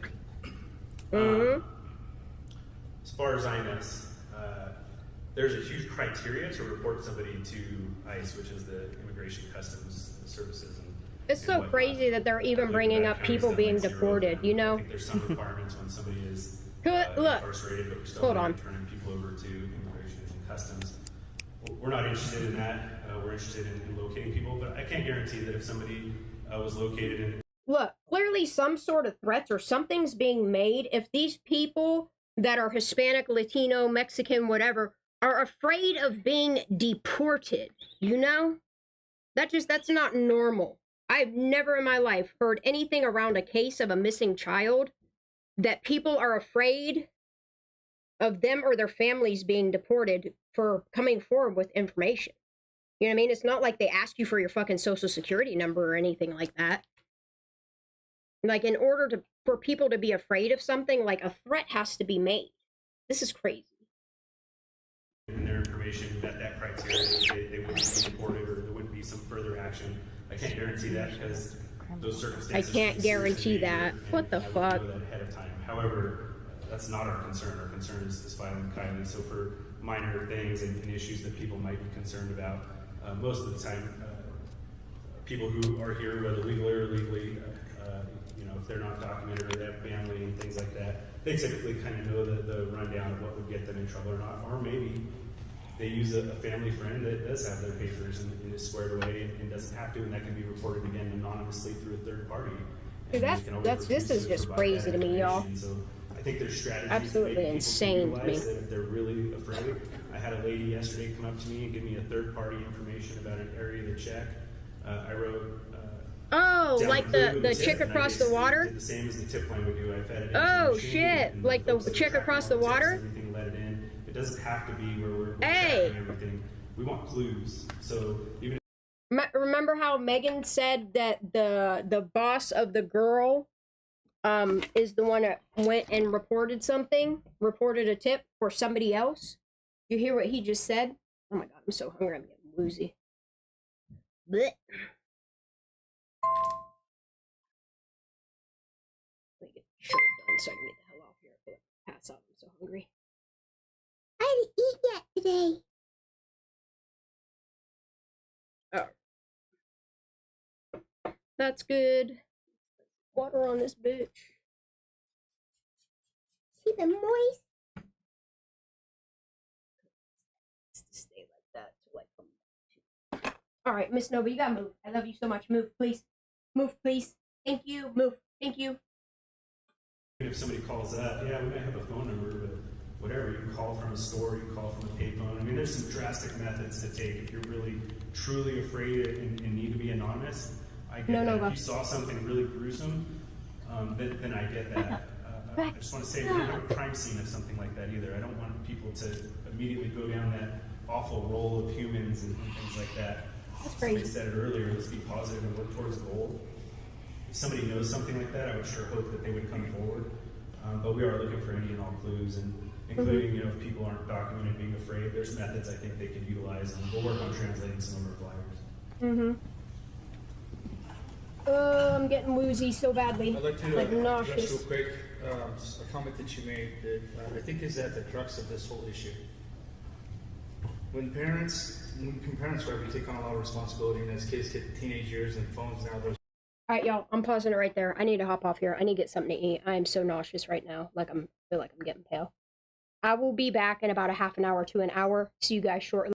As far as INS, there's a huge criteria to report somebody to ICE, which is the Immigration Customs Services. It's so crazy that they're even bringing up people being deported, I think there's some requirements when somebody is Look, incarcerated, but we're still hold on. turning people over to Immigration and Customs. We're not interested in that. We're interested in locating people, but I can't guarantee that if somebody was located in Look, clearly some sort of threats or something's being made if these people that are Hispanic, Latino, Mexican, whatever, are afraid of being deported, That's not normal. I've never in my life heard anything around a case of a missing child that people are afraid of them or their families being deported for coming forward with information. You know what I mean? It's not like they ask you for your fucking social security number or anything like that. Like, in order for people to be afraid of something, like, a threat has to be made. This is crazy. and their information met that criteria, they wouldn't be deported or there wouldn't be some further action. I can't guarantee that because those circumstances. I can't guarantee that. What the fuck? I would know that ahead of time. However, that's not our concern. Our concern is filing Kiely. So for minor things and issues that people might be concerned about, most of the time, people who are here, whether legally or illegally, you know, if they're not documented or they have family and things like that, they typically kind of know the rundown of what would get them in trouble or not. Or maybe they use a family friend that does have their papers and is squared away and doesn't have to, and that can be reported again anonymously through a third party. Dude, this is just crazy to me, y'all. So I think there's strategies absolutely that insane to me. that if they're really afraid. I had a lady yesterday come up to me and give me a third party information about an area to check. I wrote oh, like the chick across the water? Did the same as the tip line would do. I fed it into oh the machine, shit, like the chick across the water? Everything, let it in. It doesn't have to be where we're hey. tracking everything. We want clues. So even remember how Megan said that the boss of the girl is the one that went and reported a tip for somebody else? You hear what he just said? Oh my god, I'm so hungry, I'm getting woozy. Blech. Let me get the shirt done so I can get the hell off here. I feel like pass out, I'm so hungry. I didn't eat yet today. Oh. That's good. Water on this bitch. Keep it moist. Stay like that till I come back. All right, Miss Nova, you gotta move. I love you so much. Move, please. Move, please. Thank you. Move. Thank you. If somebody calls that, yeah, we might have a phone number, but whatever, you can call from a store, you can call from a payphone. I mean, there's some drastic methods to take if you're really, truly afraid and need to be anonymous. I get that. If you saw something really gruesome, then I get that. I just want to say we don't have a crime scene of something like that either. I don't want people to immediately go down that awful role of humans and things like that. That's crazy. Somebody said it earlier, let's be positive and work towards a goal. If somebody knows something like that, I would sure hope that they would come forward. But we are looking for any and all clues, and including, you know, if people aren't documented being afraid, there's methods I think they could utilize, and we'll work on translating some of our flyers. Oh, I'm getting woozy so badly. I'd like to like address nauseous. real quick a comment that you made that I think is at the crux of this whole issue. When parents right, we take on a lot of responsibility, and as kids get teenage years and phones now, there's All right, y'all, I'm pausing it right there. I need to hop off here. I need to get something to eat. I am so nauseous right now. I feel like I'm getting pale. I will be back in about a half an hour to an hour. See you guys shortly.